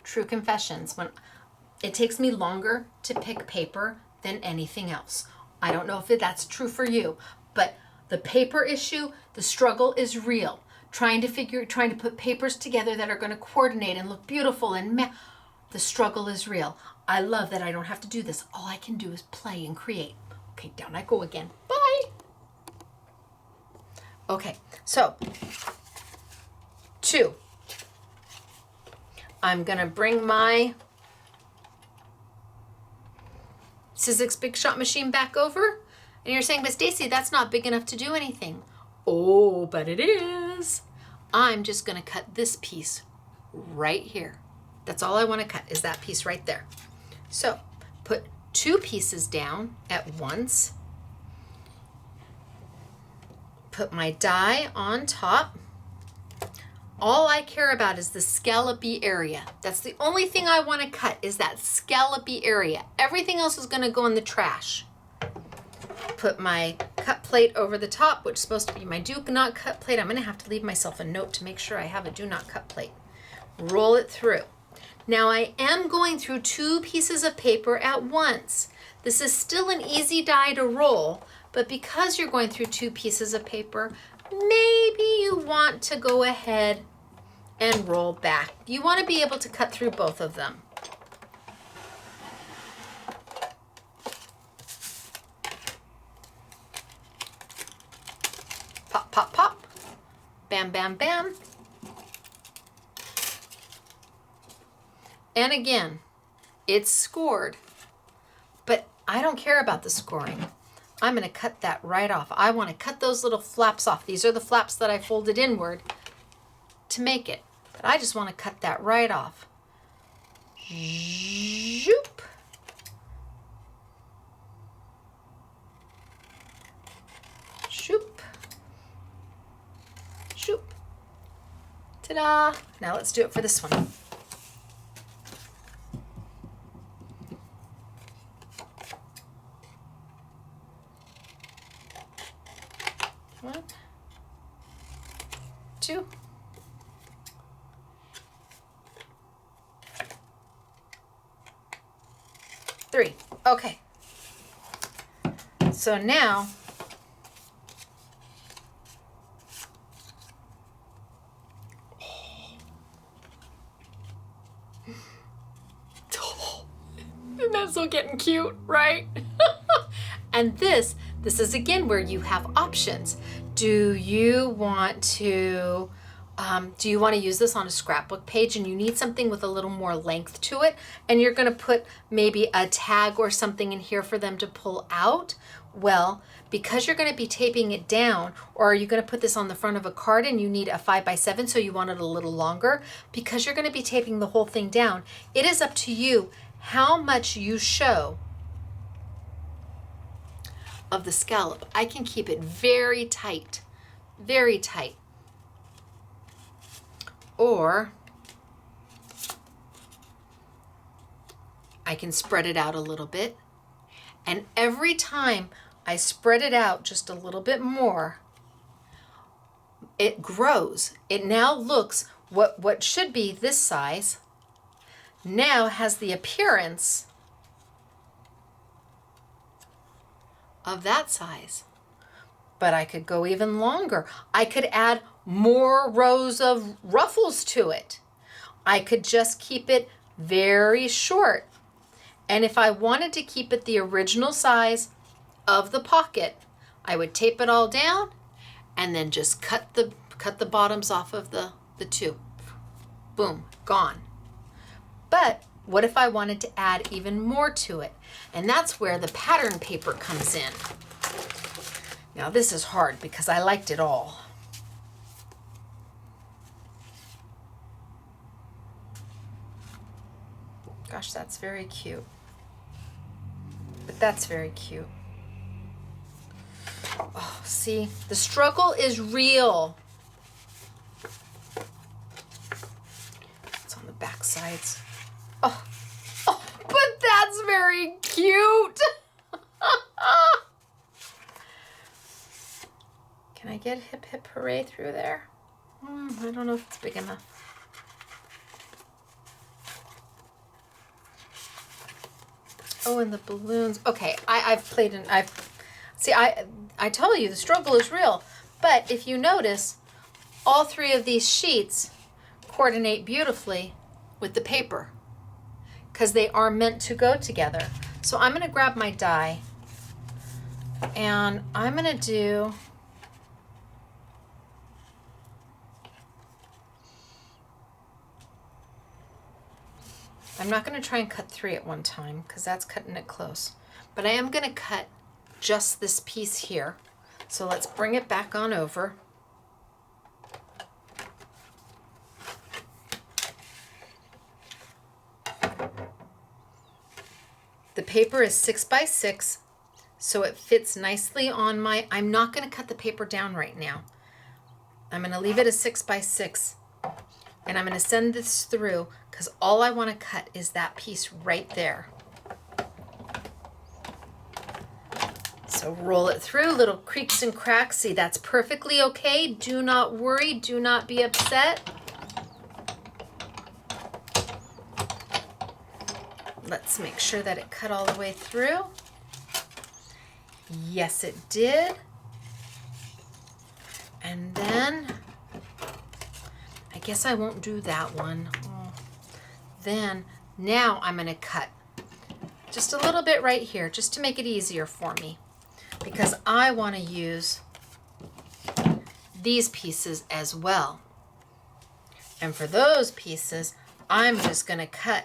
true confessions, when it takes me longer to pick paper than anything else. I don't know if that's true for you, but the paper issue, the struggle is real. Trying to put papers together that are going to coordinate and look beautiful, and the struggle is real. I love that I don't have to do this. All I can do is play and create. Okay, down I go again. Bye. Okay, so 2. I'm gonna bring my Sizzix Big Shot machine back over. And you're saying, but Stacy, that's not big enough to do anything. Oh, but it is. I'm just gonna cut this piece right here. That's all I wanna cut, is that piece right there. So put 2 pieces down at once. Put my die on top. All I care about is the scallopy area. That's the only thing I want to cut, is that scallopy area. Everything else is going to go in the trash. Put my cut plate over the top, which is supposed to be my do not cut plate. I'm going to have to leave myself a note to make sure I have a do not cut plate. Roll it through. Now I am going through 2 pieces of paper at once. This is still an easy die to roll, but because you're going through 2 pieces of paper, maybe you want to go ahead and roll back. You want to be able to cut through both of them. Pop, pop, pop. Bam, bam, bam. And again, it's scored, but I don't care about the scoring. I'm going to cut that right off. I want to cut those little flaps off. These are the flaps that I folded inward to make it. But I just want to cut that right off. Zoop. Zoop. Zoop. Ta-da. Now let's do it for this one. One, 2, 3. Okay. So now also getting cute, right? And this is again where you have options. Do you want to use this on a scrapbook page and you need something with a little more length to it, and you're going to put maybe a tag or something in here for them to pull out? Well, because you're going to be taping it down, or are you going to put this on the front of a card and you need a 5x7, so you want it a little longer? Because you're going to be taping the whole thing down, it is up to you how much you show of the scallop. I can keep it very tight, very tight. Or I can spread it out a little bit. And every time I spread it out just a little bit more, it grows. It now looks, what should be this size now has the appearance of that size. But I could go even longer. I could add more rows of ruffles to it. I could just keep it very short. And if I wanted to keep it the original size of the pocket, I would tape it all down and then just cut the bottoms off of the two. Boom, gone. But what if I wanted to add even more to it? And that's where the pattern paper comes in. Now this is hard because I liked it all. Gosh, that's very cute. But that's very cute. Oh, see, the struggle is real. It's on the back sides. Oh, but that's very cute. Can I get hip hip hooray through there? I don't know if it's big enough. Oh, and the balloons. Okay, I tell you, the struggle is real. But if you notice, all three of these sheets coordinate beautifully with the paper because they are meant to go together. So I'm going to grab my die and I'm going to do I'm not going to try and cut 3 at one time because that's cutting it close. But I am going to cut just this piece here. So let's bring it back on over. The paper is 6x6, so it fits nicely on my, I'm not going to cut the paper down right now. I'm going to leave it a 6x6. And I'm going to send this through because all I want to cut is that piece right there. So roll it through, little creaks and cracks. See, that's perfectly okay. Do not worry. Do not be upset. Let's make sure that it cut all the way through. Yes, it did. And then I guess I won't do that one. Then now I'm going to cut just a little bit right here just to make it easier for me because I want to use these pieces as well. And for those pieces, I'm just going to cut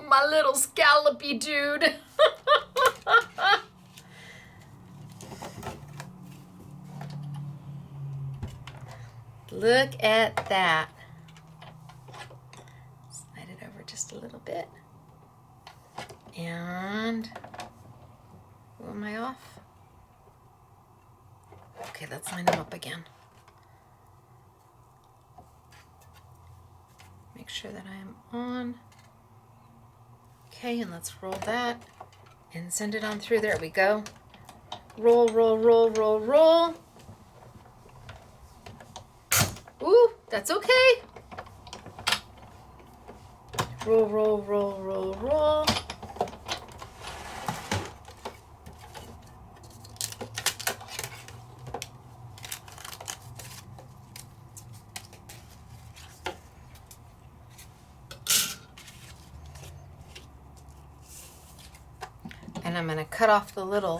my little scallopy dude. Look at that. Slide it over just a little bit. And, who am I off? Okay, let's line them up again. Make sure that I am on. Okay, and let's roll that and send it on through. There we go. Roll, roll, roll, roll, roll. Ooh, that's okay. Roll, roll, roll, roll, roll. And I'm going to cut off the little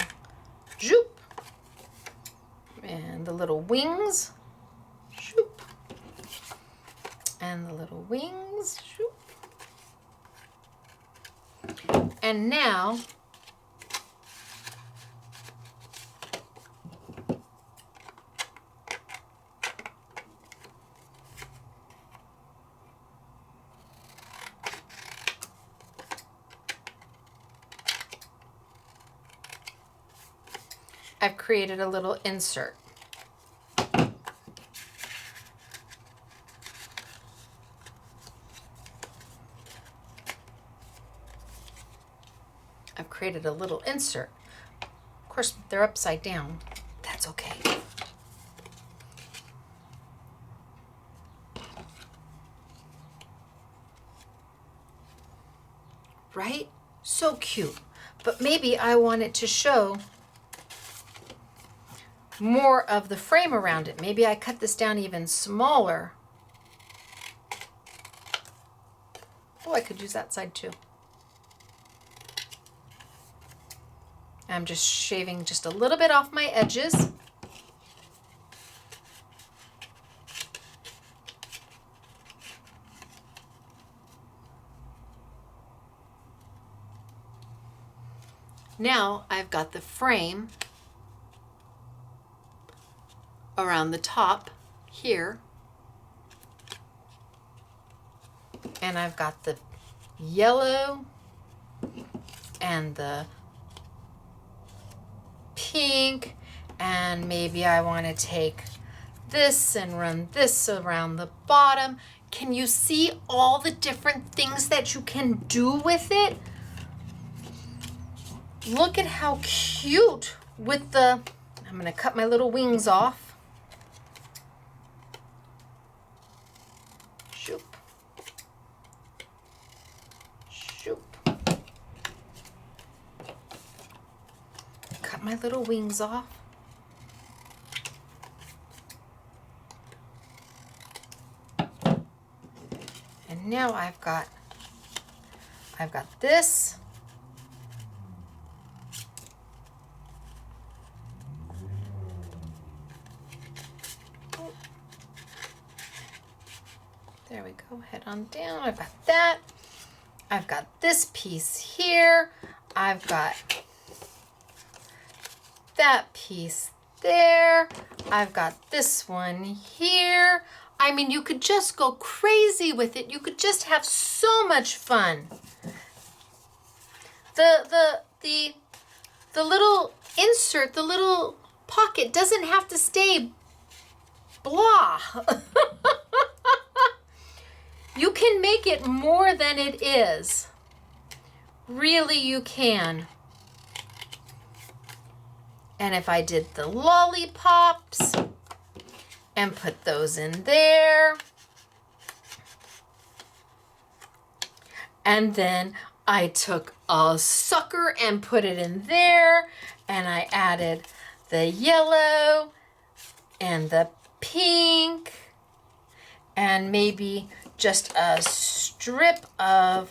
zoop and the little wings, zoop, and the little wings, zoop. And now I've created a little insert. I've created a little insert. Of course, they're upside down. That's okay. Right? So cute. But maybe I want it to show more of the frame around it. Maybe I cut this down even smaller. Oh, I could use that side too. I'm just shaving just a little bit off my edges. Now I've got the frame around the top here, and I've got the yellow and the pink, and maybe I want to take this and run this around the bottom. Can you see all the different things that you can do with it? Look at how cute with the, I'm going to cut my little wings off. Shoop. Shoop. Cut my little wings off. And now I've got this. There we go, head on down. I've got that. I've got this piece here. I've got that piece there. I've got this one here. I mean, you could just go crazy with it. You could just have so much fun. The little insert, the little pocket doesn't have to stay blah. You can make it more than it is. Really, you can. And if I did the lollipops and put those in there, and then I took a sucker and put it in there, and I added the yellow and the pink, and maybe just a strip of,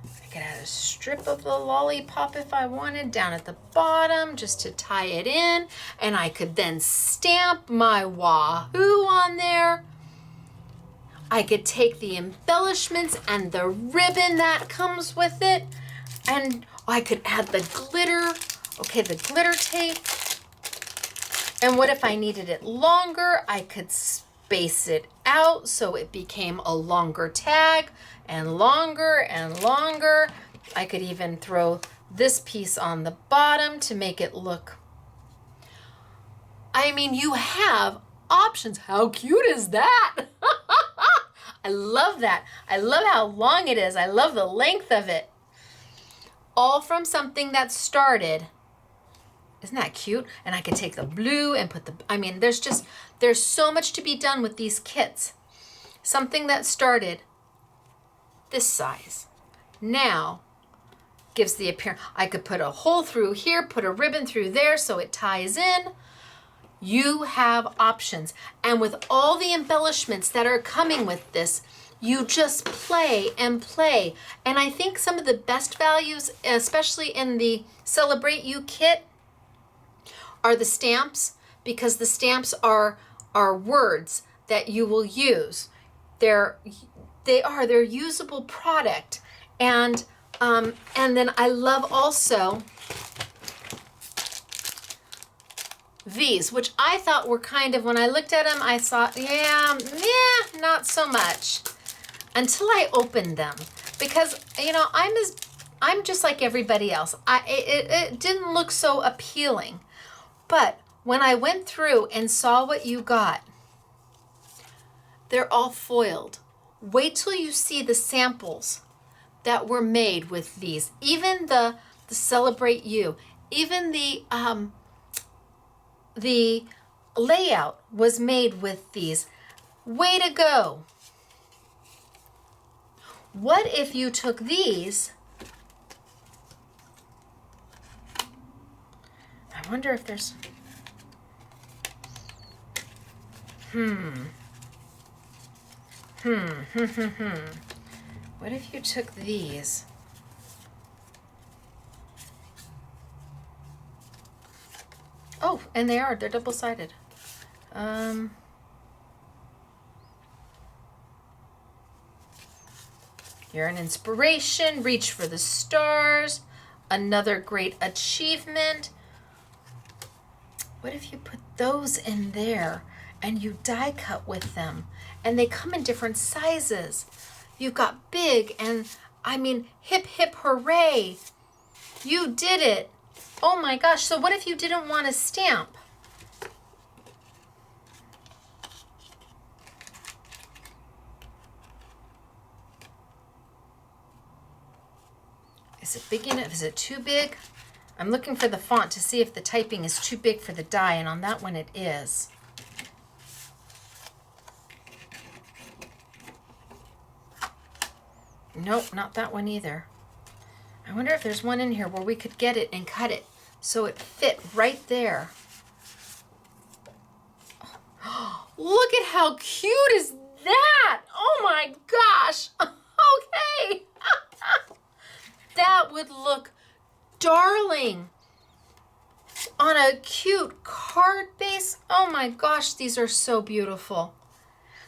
I could add a strip of the lollipop if I wanted down at the bottom just to tie it in, and I could then stamp my Wahoo on there. I could take the embellishments and the ribbon that comes with it, and I could add the glitter, okay, the glitter tape. And what if I needed it longer? I could space it out so it became a longer tag, and longer and longer. I could even throw this piece on the bottom to make it look, I mean, you have options. How cute is that? I love that. I love how long it is. I love the length of it. All from something that started. Isn't that cute? And I could take the blue and put the, I mean, there's so much to be done with these kits. Something that started this size now gives the appearance. I could put a hole through here, put a ribbon through there so it ties in. You have options. And with all the embellishments that are coming with this, you just play and play. And I think some of the best values, especially in the Celebrate You kit, are the stamps, because the stamps are words that you will use. They're usable product. And then I love also these, which I thought were kind of, when I looked at them, I thought, yeah, not so much, until I opened them, because I'm just like everybody else. It didn't look so appealing, but when I went through and saw what you got, they're all foiled. Wait till you see the samples that were made with these. Even the Celebrate You, even the layout was made with these. Way to go. What if you took these? I wonder if there's, What if you took these? Oh, and they're double-sided. You're an inspiration, reach for the stars, another great achievement. What if you put those in there and you die cut with them? And they come in different sizes. You've got big, and I mean, hip, hip, hooray. You did it. Oh my gosh, so what if you didn't want a stamp? Is it big enough? Is it too big? I'm looking for the font to see if the typing is too big for the die, and on that one it is. Nope, not that one either. I wonder if there's one in here where we could get it and cut it so it fit right there. Oh, look at how cute is that! Oh my gosh! Okay! That would look darling on a cute card base. Oh my gosh, these are so beautiful.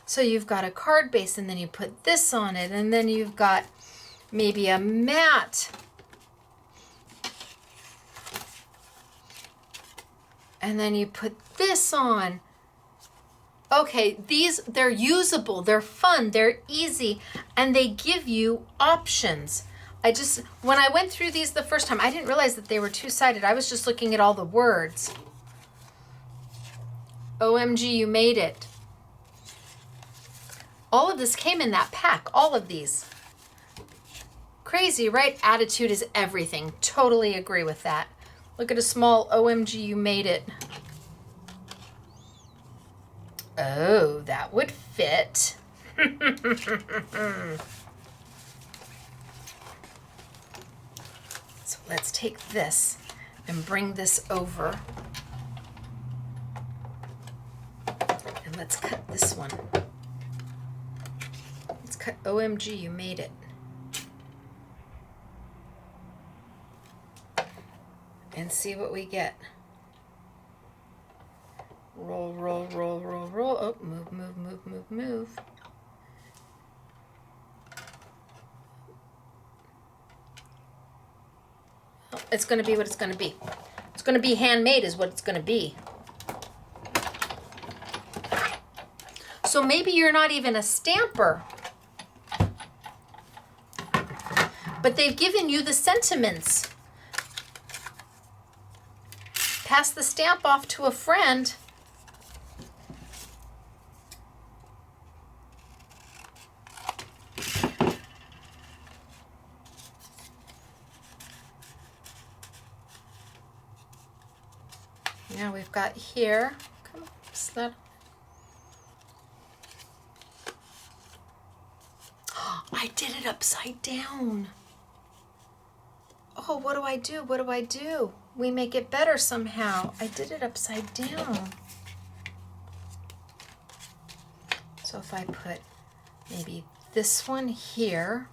So you've got a card base, and then you put this on it, and then you've got maybe a mat. And then you put this on. Okay, they're usable, they're fun, they're easy, and they give you options. When I went through these the first time, I didn't realize that they were two-sided. I was just looking at all the words. OMG, you made it. All of this came in that pack, all of these. Crazy, right? Attitude is everything. Totally agree with that. Look at a small OMG, you made it. Oh, that would fit. So let's take this and bring this over. And let's cut this one. Let's cut OMG, you made it. And see what we get. Roll, roll, roll, roll, roll. Oh, move, move, move, move, move. Oh, it's going to be what it's going to be. It's going to be handmade is what it's going to be. So maybe you're not even a stamper, but they've given you the sentiments. Pass the stamp off to a friend. Now we've got here, come on, slide. I did it upside down. Oh, what do I do? What do I do? We make it better somehow. I did it upside down. So if I put maybe this one here.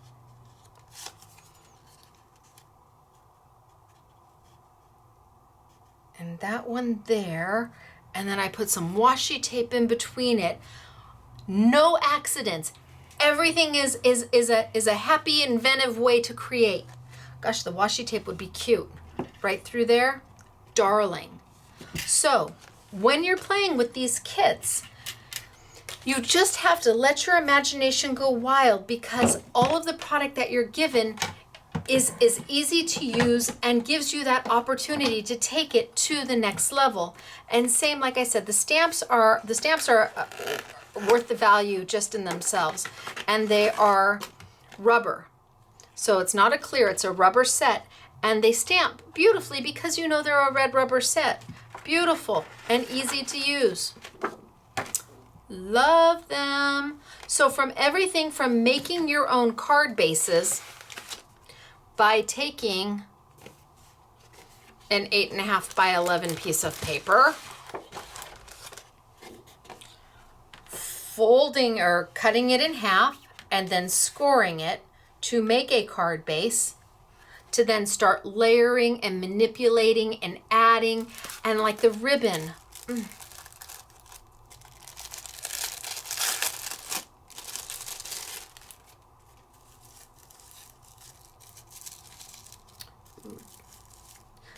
And that one there. And then I put some washi tape in between it. No accidents. Everything is a happy, inventive way to create. Gosh, the washi tape would be cute. Right through there. Darling. So, when you're playing with these kits, you just have to let your imagination go wild, because all of the product that you're given is easy to use and gives you that opportunity to take it to the next level. And same, like I said, the stamps are worth the value just in themselves, and they are rubber. So it's not a clear, it's a rubber set, and they stamp beautifully because you know they're a red rubber set. Beautiful and easy to use. Love them. So from everything from making your own card bases by taking an 8.5 by 11 piece of paper, folding or cutting it in half, and then scoring it to make a card base, to then start layering and manipulating and adding, and like the ribbon.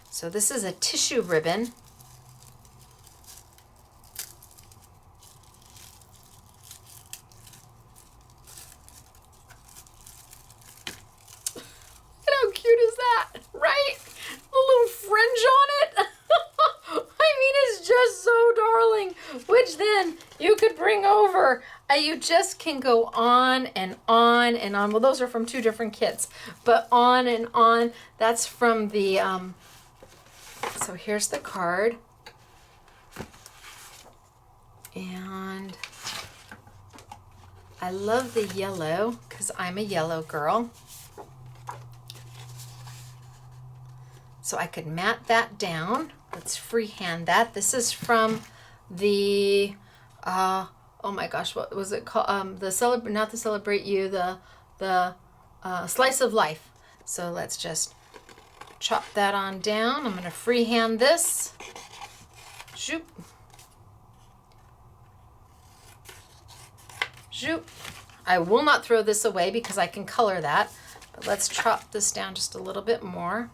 So this is a tissue ribbon. How cute is that, right? A little fringe on it. I mean, it's just so darling, which then you could bring over. You just can go on and on and on. Well, those are from two different kits, but on and on. That's from the, so here's the card. And I love the yellow because I'm a yellow girl. So I could mat that down. Let's freehand that. This is from the, oh my gosh, what was it called? Not the Celebrate You, the Slice of Life. So let's just chop that on down. I'm gonna freehand this. Zoop. Zoop. I will not throw this away because I can color that, but let's chop this down just a little bit more.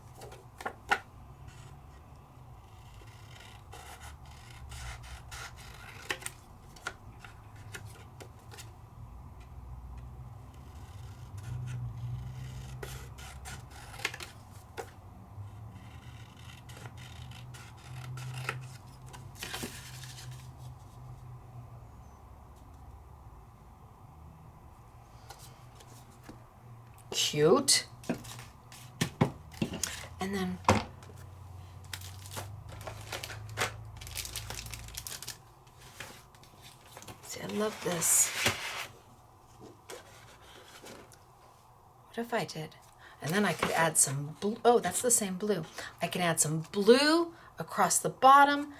Cute. And then see, I love this. What if I did? And then I could add some blue. Oh, that's the same blue. I can add some blue across the bottom.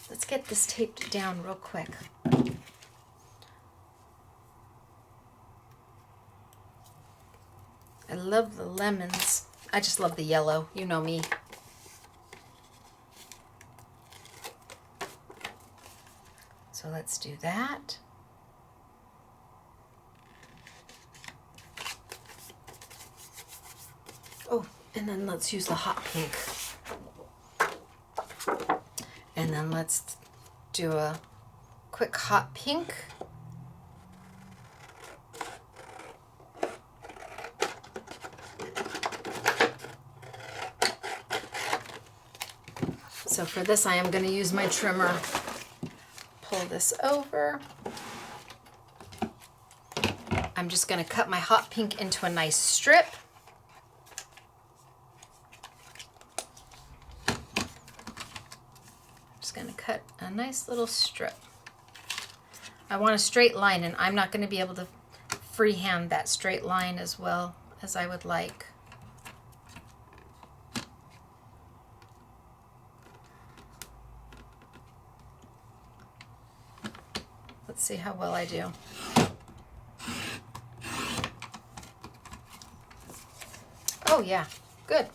Let's get this taped down real quick. I love the lemons. I just love the yellow. You know me. So let's do that. Oh, and then let's use the hot pink. And then let's do a quick hot pink. So for this, I am going to use my trimmer. Pull this over. I'm just going to cut my hot pink into a nice strip. Just going to cut a nice little strip. I want a straight line, and I'm not going to be able to freehand that straight line as well as I would like. Let's see how well I do. Oh yeah, good.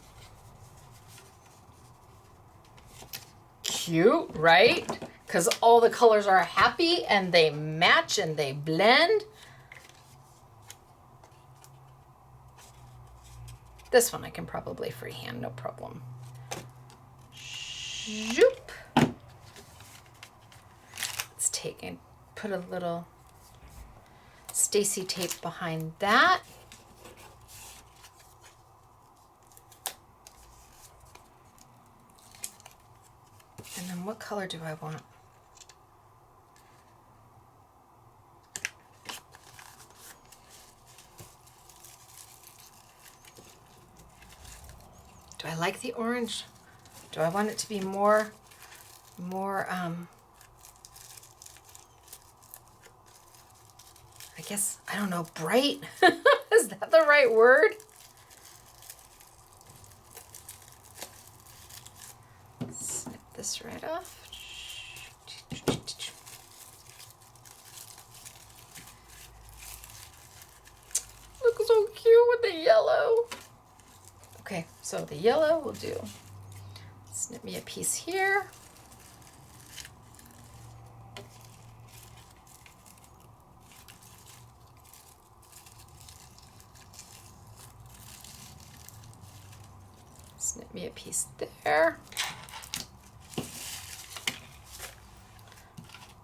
Cute, right? Because all the colors are happy and they match and they blend. This one I can probably freehand, no problem. Zoop. Let's take and put a little Stacy tape behind that. And then what color do I want? Do I like the orange? Do I want it to be more, I guess, I don't know, bright? Is that the right word? Snip this right off. Looks so cute with the yellow. Okay, so the yellow will do. Snip me a piece here. Snip me a piece there.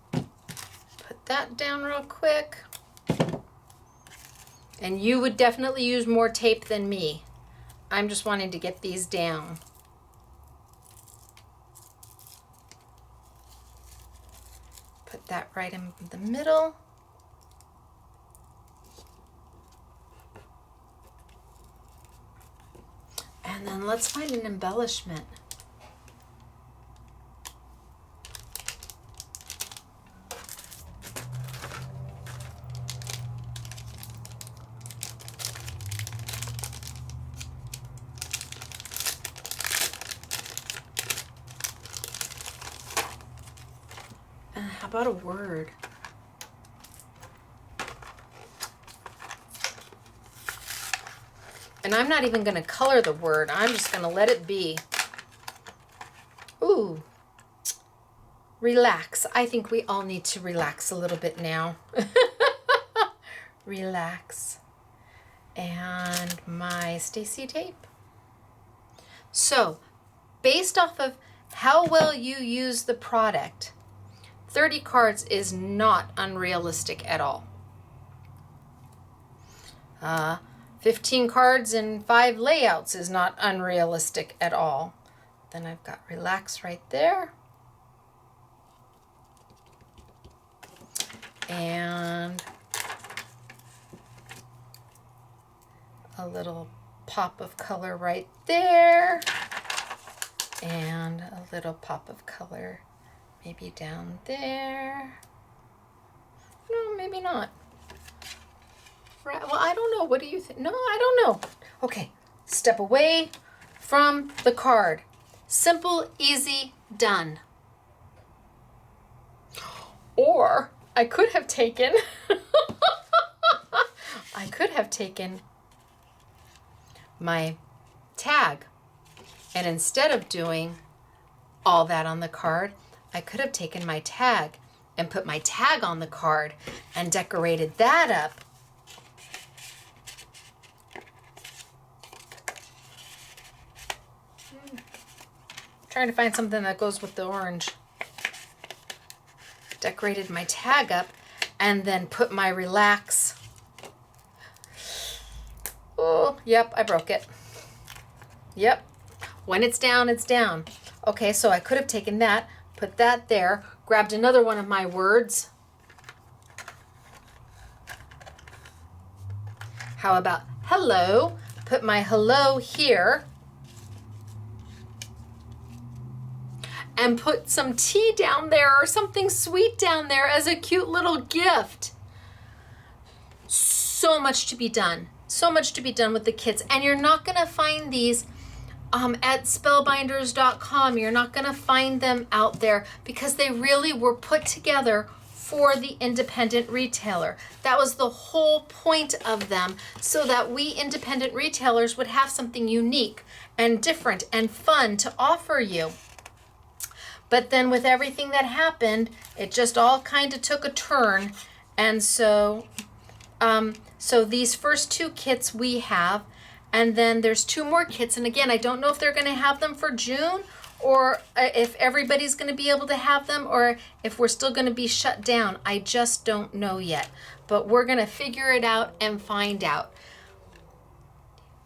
Put that down real quick. And you would definitely use more tape than me. I'm just wanting to get these down. Put that right in the middle. And then let's find an embellishment. How about a word? And I'm not even going to color the word. I'm just going to let it be. Ooh. Relax. I think we all need to relax a little bit now. Relax. And my Stacy tape. So, based off of how well you use the product, 30 cards is not unrealistic at all. 15 cards and 5 layouts is not unrealistic at all. Then I've got relax right there. And a little pop of color right there. And a little pop of color maybe down there. No, maybe not. Right, well, I don't know. What do you think? No, I don't know. Okay, step away from the card. Simple, easy, done. Or I could have taken, my tag, and instead of doing all that on the card, I could have taken my tag and put my tag on the card and decorated that up. Trying to find something that goes with the orange. Decorated my tag up and then put my relax. Oh, yep, I broke it. Yep. When it's down, it's down. Okay, so I could have taken that, put that there, grabbed another one of my words. How about hello? Put my hello here. And put some tea down there or something sweet down there as a cute little gift. So much to be done. So much to be done with the kits. And you're not gonna find these at spellbinders.com. You're not gonna find them out there because they really were put together for the independent retailer. That was the whole point of them, so that we independent retailers would have something unique and different and fun to offer you. But then with everything that happened, it just all kind of took a turn. And so, so these first 2 kits we have, and then there's 2 more kits. And again, I don't know if they're going to have them for June, or if everybody's going to be able to have them, or if we're still going to be shut down. I just don't know yet, but we're going to figure it out and find out.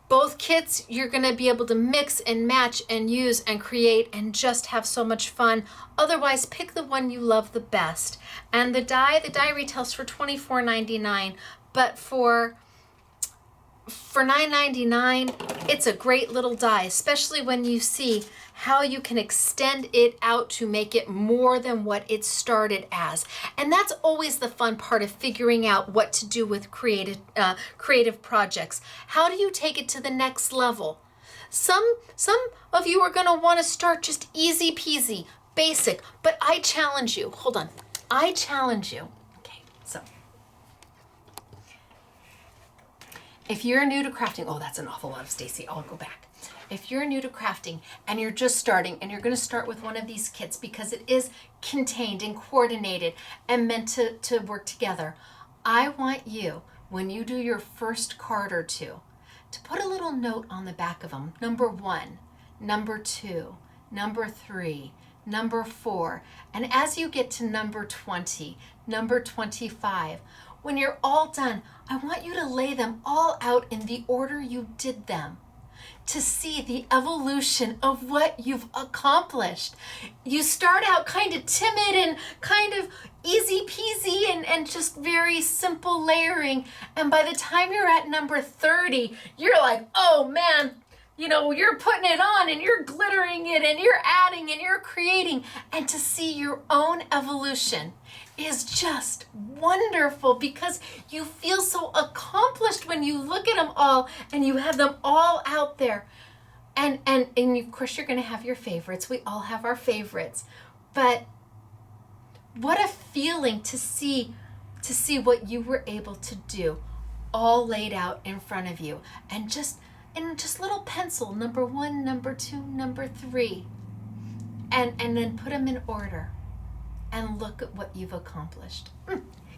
Both kits, you're going to be able to mix and match and use and create and just have so much fun. Otherwise, pick the one you love the best. And the die retails for $24.99, but for $9.99, it's a great little die, especially when you see how you can extend it out to make it more than what it started as. And that's always the fun part of figuring out what to do with creative projects. How do you take it to the next level? Some of you are going to want to start just easy peasy, basic, but I challenge you. Hold on. I challenge you. Okay, so if you're new to crafting, oh, that's an awful lot of Stacy. I'll go back. If you're new to crafting and you're just starting, and you're going to start with one of these kits because it is contained and coordinated and meant to work together, I want you, when you do your first card or 2, to put a little note on the back of them. Number 1, number 2, number 3, number 4. And as you get to number 20, number 25, when you're all done, I want you to lay them all out in the order you did them, to see the evolution of what you've accomplished. You start out kind of timid and kind of easy peasy and just very simple layering. And by the time you're at number 30, you're like, oh man, you know, you're putting it on and you're glittering it and you're adding and you're creating. And to see your own evolution is just wonderful, because you feel so accomplished when you look at them all and you have them all out there. And of course you're going to have your favorites. We all have our favorites. But what a feeling to see what you were able to do all laid out in front of you, and just in just little pencil, number 1, number 2, number 3, and then put them in order. And look at what you've accomplished.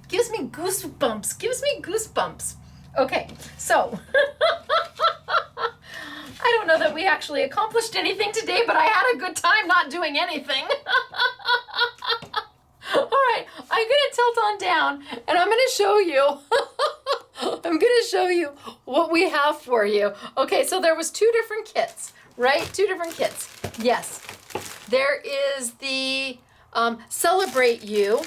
Gives me goosebumps. Okay, so I don't know that we actually accomplished anything today, but I had a good time not doing anything. All right, I'm gonna tilt on down and I'm gonna show you. I'm gonna show you what we have for you. Okay, so there was 2 different kits, right? 2 different kits. Yes, there is the Celebrate You,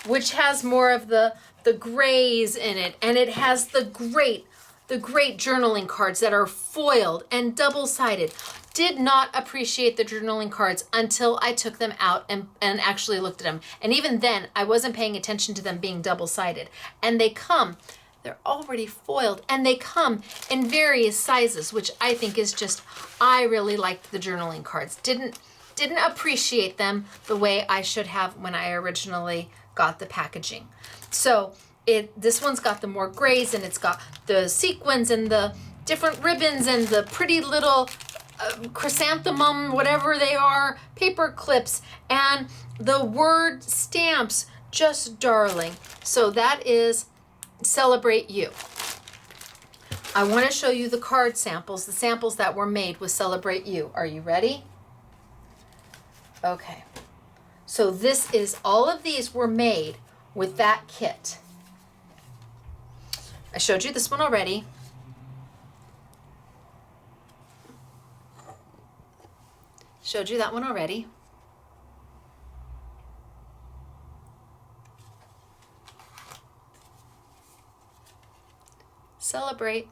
which has more of the grays in it, and it has the great journaling cards that are foiled and double-sided. Did not appreciate the journaling cards until I took them out and actually looked at them. And even then, I wasn't paying attention to them being double-sided. And they're already foiled, and they come in various sizes, which I think is just, I really liked the journaling cards. Didn't appreciate them the way I should have when I originally got the packaging. So this one's got the more grays, and it's got the sequins and the different ribbons and the pretty little chrysanthemum, whatever they are, paper clips, and the word stamps, just darling. So that is Celebrate You. I want to show you the card samples, the samples that were made with Celebrate You. Are you ready? Okay, so all of these were made with that kit. I showed you this one already. Showed you that one already. Celebrate.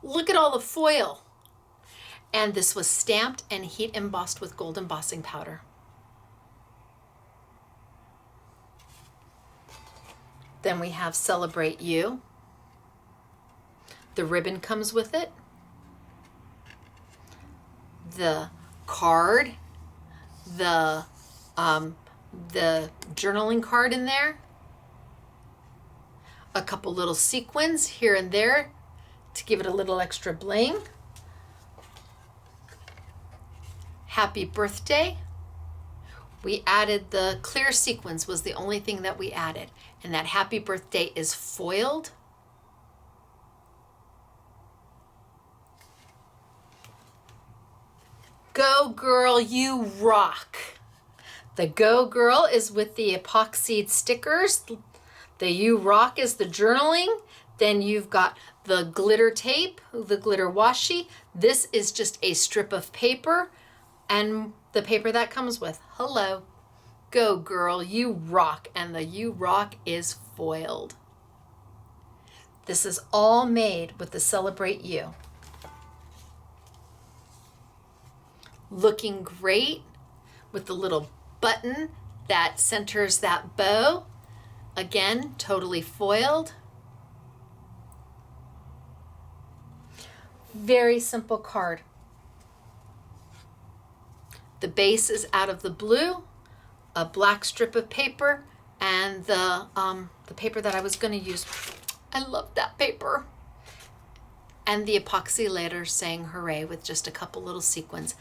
Look at all the foil. And this was stamped and heat embossed with gold embossing powder. Then we have Celebrate You. The ribbon comes with it. The card, the the journaling card in there. A couple little sequins here and there to give it a little extra bling. Happy birthday. We added the clear sequins, was the only thing that we added. And that happy birthday is foiled. Go girl, you rock. The Go Girl is with the epoxied stickers. The You Rock is the journaling. Then you've got the glitter tape, the glitter washi. This is just a strip of paper and the paper that comes with. Hello. Go girl, you rock. And the You Rock is foiled. This is all made with the Celebrate You. Looking great with the little button that centers that bow. Again, totally foiled. Very simple card. The base is out of the blue, a black strip of paper, and the paper that I was going to use. I love that paper. And the epoxy letters saying hooray with just a couple little sequins.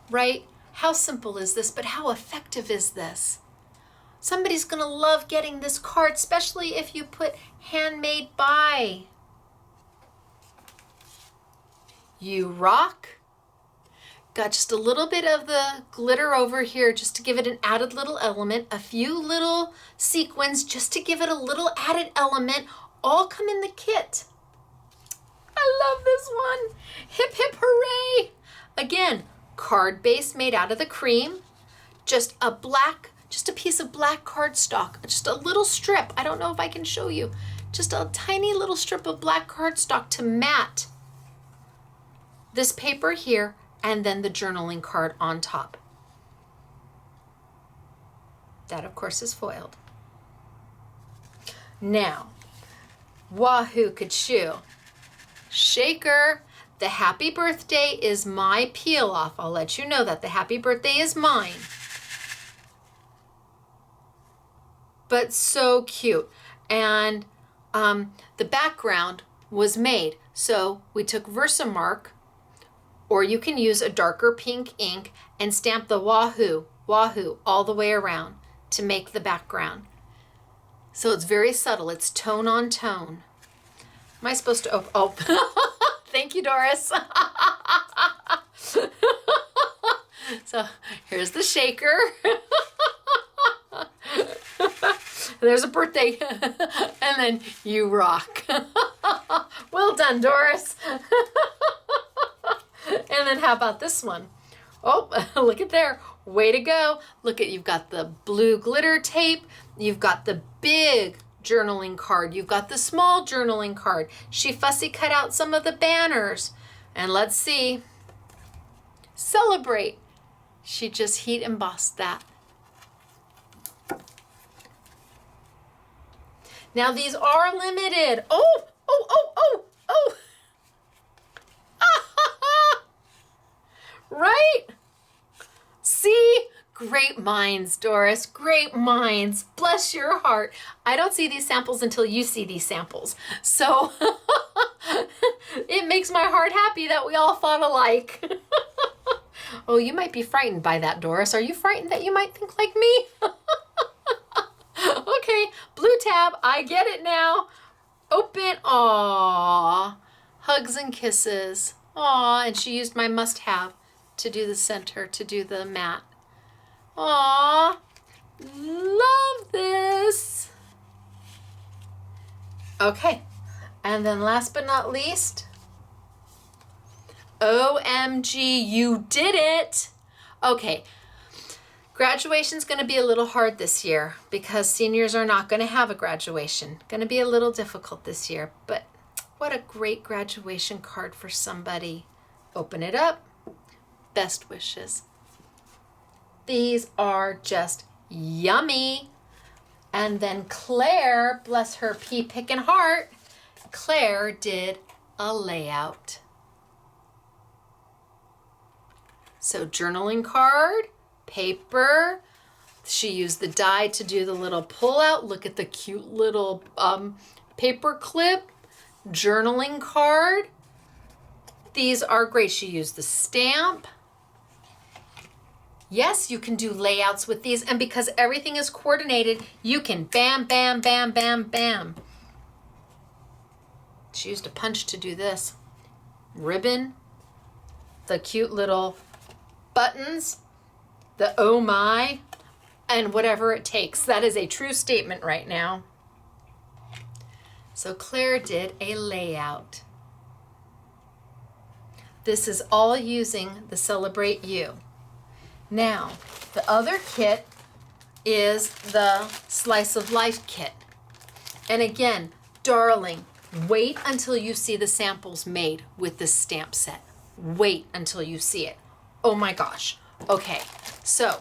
Right? How simple is this, but how effective is this? Somebody's going to love getting this card, especially if you put handmade by. You rock. Got just a little bit of the glitter over here just to give it an added little element. A few little sequins just to give it a little added element. All come in the kit. I love this one. Hip, hip, hooray. Again, card base made out of the cream. Just a piece of black cardstock. Just a little strip. I don't know if I can show you. Just a tiny little strip of black cardstock to mat this paper here, and then the journaling card on top. That, of course, is foiled. Now, wahoo kachoo. Shaker. The happy birthday is my peel off. I'll let you know that the happy birthday is mine. But so cute. And the background was made. So we took Versamark, or you can use a darker pink ink and stamp the wahoo all the way around to make the background. So it's very subtle. It's tone on tone. Am I supposed to oh. Thank you, Doris. So here's the shaker. There's a birthday. And then you rock. Well done, Doris. And then how about this one? Oh, look at there. Way to go. Look at, you've got the blue glitter tape. You've got the big journaling card. You've got the small journaling card. She fussy cut out some of the banners. And let's see. Celebrate. She just heat embossed that. Now these are limited. Oh. Right? See? Great minds, Doris. Great minds. Bless your heart. I don't see these samples until you see these samples. So it makes my heart happy that we all thought alike. Oh, you might be frightened by that, Doris. Are you frightened that you might think like me? Okay, blue tab. I get it now. Open. Aww. Hugs and kisses. Aww. And she used my must-have to do the center, to do the mat. Aww. Love this. Okay. And then last but not least, OMG, you did it. Okay. Graduation's going to be a little hard this year because seniors are not going to have a graduation. Going to be a little difficult this year, but what a great graduation card for somebody. Open it up. Best wishes. These are just yummy. And then Claire, bless her pea pickin' heart, Claire did a layout. So journaling card, paper, She used the die to do the little pull out. Look at the cute little paper clip, journaling card. These are great. She used the stamp. Yes, you can do layouts with these, and because everything is coordinated, you can bam, bam, bam, bam, bam. She used a punch to do this. Ribbon, the cute little buttons, the oh my, and whatever it takes. That is a true statement right now. So Claire did a layout. This is all using the Celebrate You. Now, the other kit is the Slice of Life kit. And again, darling, wait until you see the samples made with this stamp set. Wait until you see it. Oh my gosh. Okay, so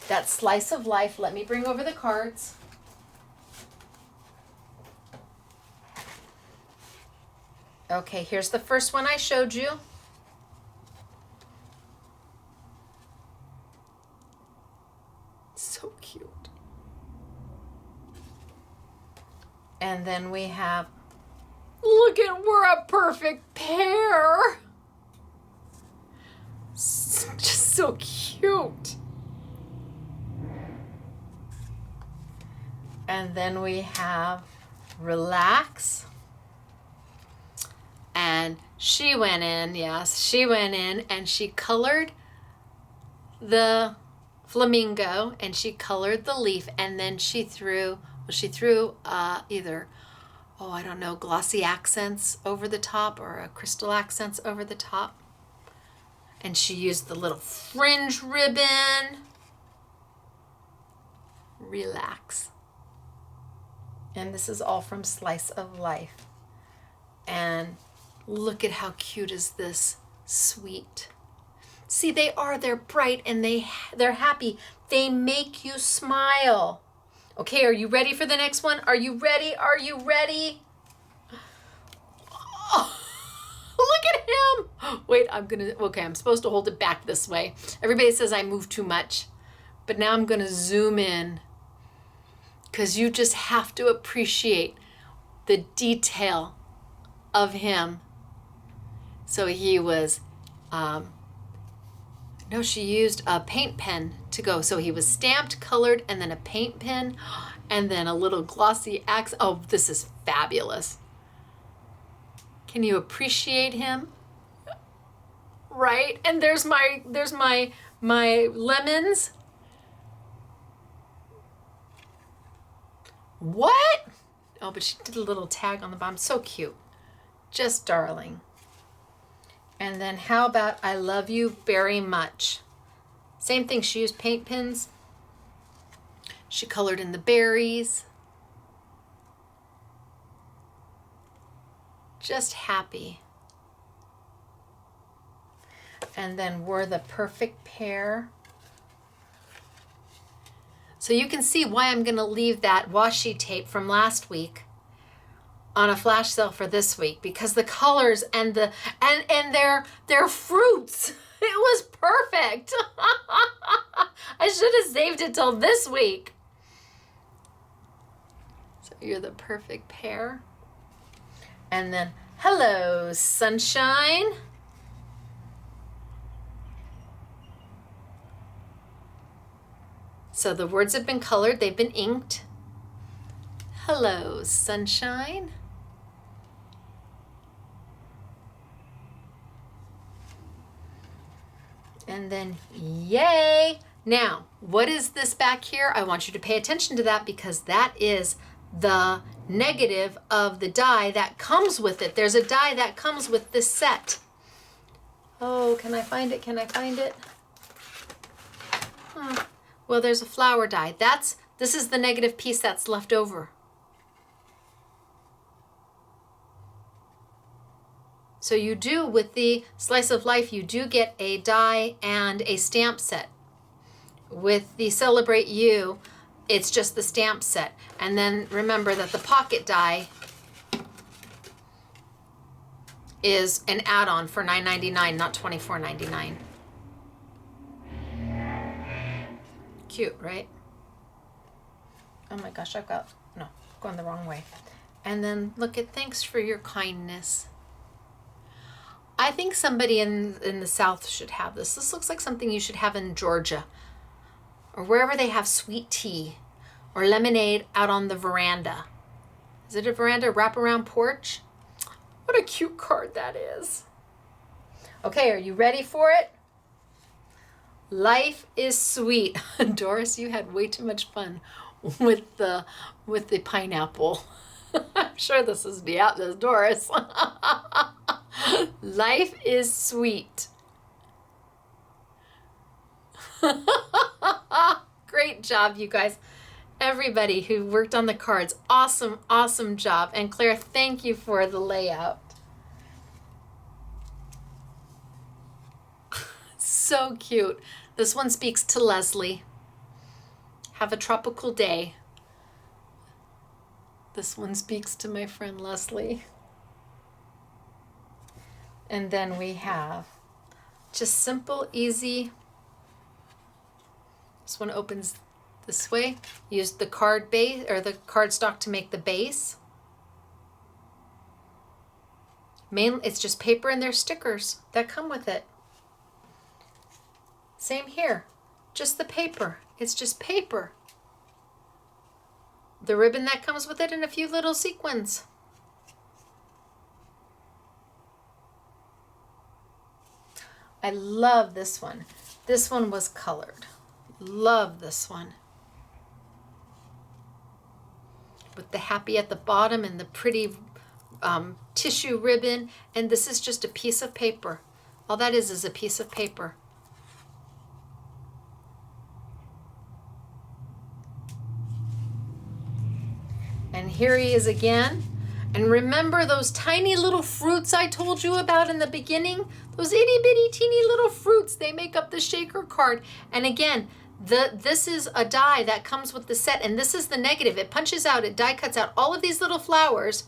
that Slice of Life, let me bring over the cards. Okay, here's the first one I showed you. So cute. And then we have, look at, we're a perfect pair. Just so cute. And then we have Relax. And she went in, yes, she went in and she colored the flamingo and she colored the leaf, and then she threw, either, oh, I don't know, glossy accents over the top or a crystal accents over the top. And she used the little fringe ribbon. Relax. And this is all from Slice of Life. And look at how cute is this, sweet. See, they're bright and they're happy. They make you smile. Okay, are you ready for the next one? Are you ready? Are you ready? Oh, look at him. Wait, I'm supposed to hold it back this way. Everybody says I move too much, but now I'm gonna zoom in because you just have to appreciate the detail of him. So he was, she used a paint pen to go. So he was stamped, colored, and then a paint pen, and then a little glossy accent. Oh, this is fabulous. Can you appreciate him? Right? And there's my lemons. What? Oh, but she did a little tag on the bottom. So cute. Just darling. And then how about I love you very much? Same thing, she used paint pens. She colored in the berries. Just happy. And then we're the perfect pair. So you can see why I'm gonna leave that washi tape from last week on a flash sale for this week, because the colors and their fruits, it was perfect. I should have saved it till this week. So you're the perfect pair. And then, hello, sunshine. So the words have been colored, they've been inked. Hello, sunshine. And then, yay. Now, what is this back here? I want you to pay attention to that because that is the negative of the die that comes with it. There's a die that comes with this set. Oh, can I find it? Can I find it? Oh, well, there's a flower die. This is the negative piece that's left over. So you do, with the Slice of Life, you do get a die and a stamp set. With the Celebrate You, it's just the stamp set. And then remember that the pocket die is an add-on for $9.99, not $24.99. Cute, right? Oh my gosh, going the wrong way. And then look at thanks for your kindness. I think somebody in the South should have this. This looks like something you should have in Georgia or wherever they have sweet tea or lemonade out on the veranda. Is it a veranda, wraparound porch? What a cute card that is. Okay, are you ready for it? Life is sweet. Doris, you had way too much fun with the pineapple. I'm sure this is Doris. Life is sweet. Great job, you guys. Everybody who worked on the cards, awesome, awesome job. And Claire, thank you for the layout. So cute. This one speaks to Leslie. Have a tropical day. This one speaks to my friend Leslie. And then we have just simple, easy. This one opens this way. Use the card base or the cardstock to make the base. It's just paper and there's stickers that come with it. Same here, just the paper. It's just paper. The ribbon that comes with it and a few little sequins. I love this one. This one was colored. Love this one. With the happy at the bottom and the pretty tissue ribbon. And this is just a piece of paper. All that is a piece of paper. And here he is again. And remember those tiny little fruits I told you about in the beginning? Those itty bitty teeny little fruits, they make up the shaker card. And again, this is a die that comes with the set, and this is the negative. It punches out, it die cuts out all of these little flowers,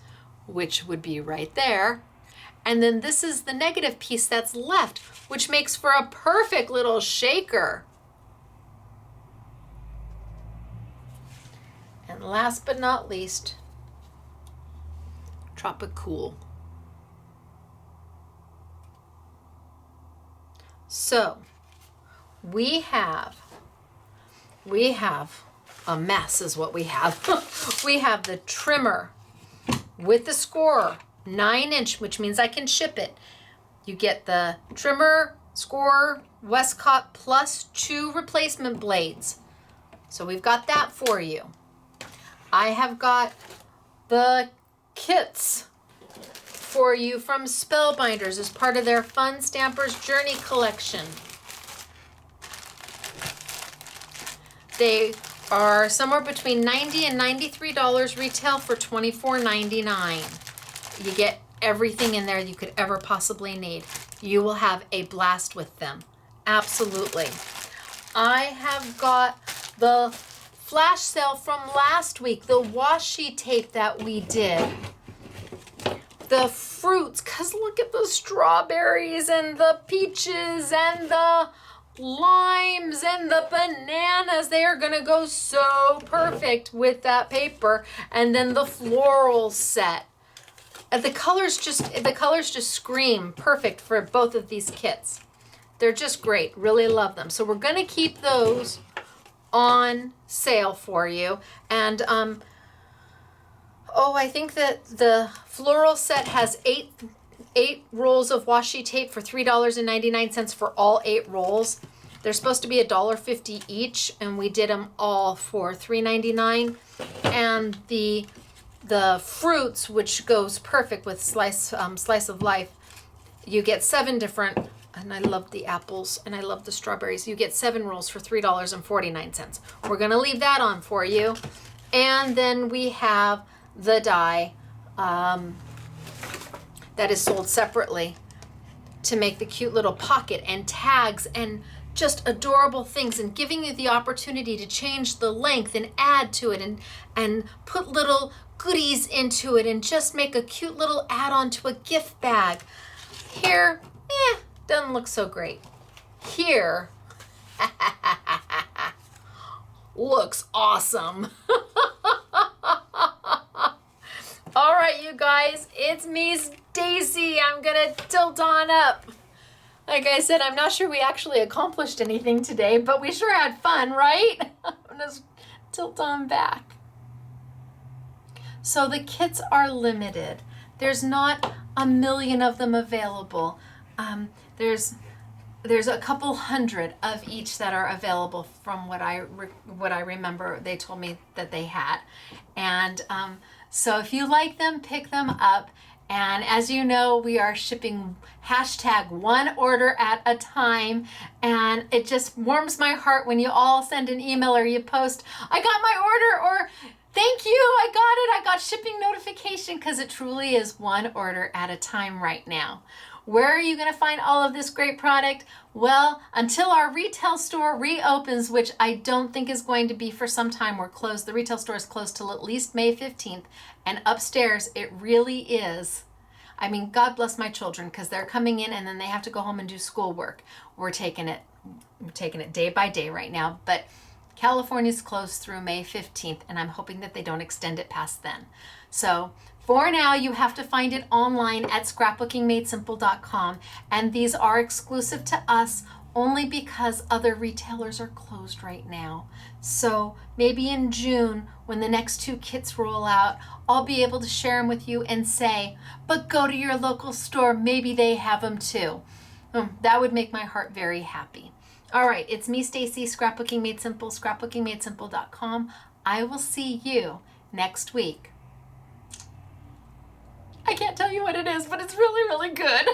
which would be right there. And then this is the negative piece that's left, which makes for a perfect little shaker. And last but not least, Tropicool. So we have a mess is what we have. We have the trimmer with the scorer, 9-inch, which means I can ship it. You get the trimmer, scorer, Westcott plus 2 replacement blades. So we've got that for you. I have got the kits for you from Spellbinders as part of their Fun Stampers Journey collection. They are somewhere between $90 and $93 retail for $24.99. You get everything in there you could ever possibly need. You will have a blast with them. Absolutely. I have got the flash sale from last week, the washi tape that we did. The fruits, because look at the strawberries and the peaches and the limes and the bananas. They are going to go so perfect with that paper. And then the floral set. And the colors just scream perfect for both of these kits. They're just great. Really love them. So we're going to keep those on sale for you. And I think that the floral set has eight rolls of washi tape for $3.99 for all 8 rolls. They're supposed to be $1.50 each, and we did them all for $3.99. And the fruits, which goes perfect with slice of life, you get 7 different. And I love the apples and I love the strawberries. You get 7 rolls for $3.49. We're going to leave that on for you. And then we have the die that is sold separately to make the cute little pocket and tags and just adorable things, and giving you the opportunity to change the length and add to it and put little goodies into it and just make a cute little add-on to a gift bag. Here, doesn't look so great. Here, looks awesome. All right, you guys, it's me, Stacy. I'm gonna tilt on up. Like I said, I'm not sure we actually accomplished anything today, but we sure had fun, right? I'm gonna tilt on back. So the kits are limited. There's not a million of them available. There's a couple hundred of each that are available from what I remember they told me that they had. And so if you like them, pick them up. And as you know, we are shipping #1 order at a time. And it just warms my heart when you all send an email or you post, I got my order, or thank you, I got it, I got shipping notification, because it truly is one order at a time right now. Where are you going to find all of this great product? Well, until our retail store reopens, which I don't think is going to be for some time. We're closed. The retail store is closed till at least May 15th. And upstairs, it really is. I mean, God bless my children, because they're coming in and then they have to go home and do schoolwork. We're taking it day by day right now. But California's closed through May 15th, and I'm hoping that they don't extend it past then. So for now, you have to find it online at scrapbookingmadesimple.com, and these are exclusive to us only because other retailers are closed right now. So maybe in June, when the next 2 kits roll out, I'll be able to share them with you and say, but go to your local store, maybe they have them too. That would make my heart very happy. All right, it's me, Stacy, Scrapbooking Made Simple, scrapbookingmadesimple.com. I will see you next week. I can't tell you what it is, but it's really, really good.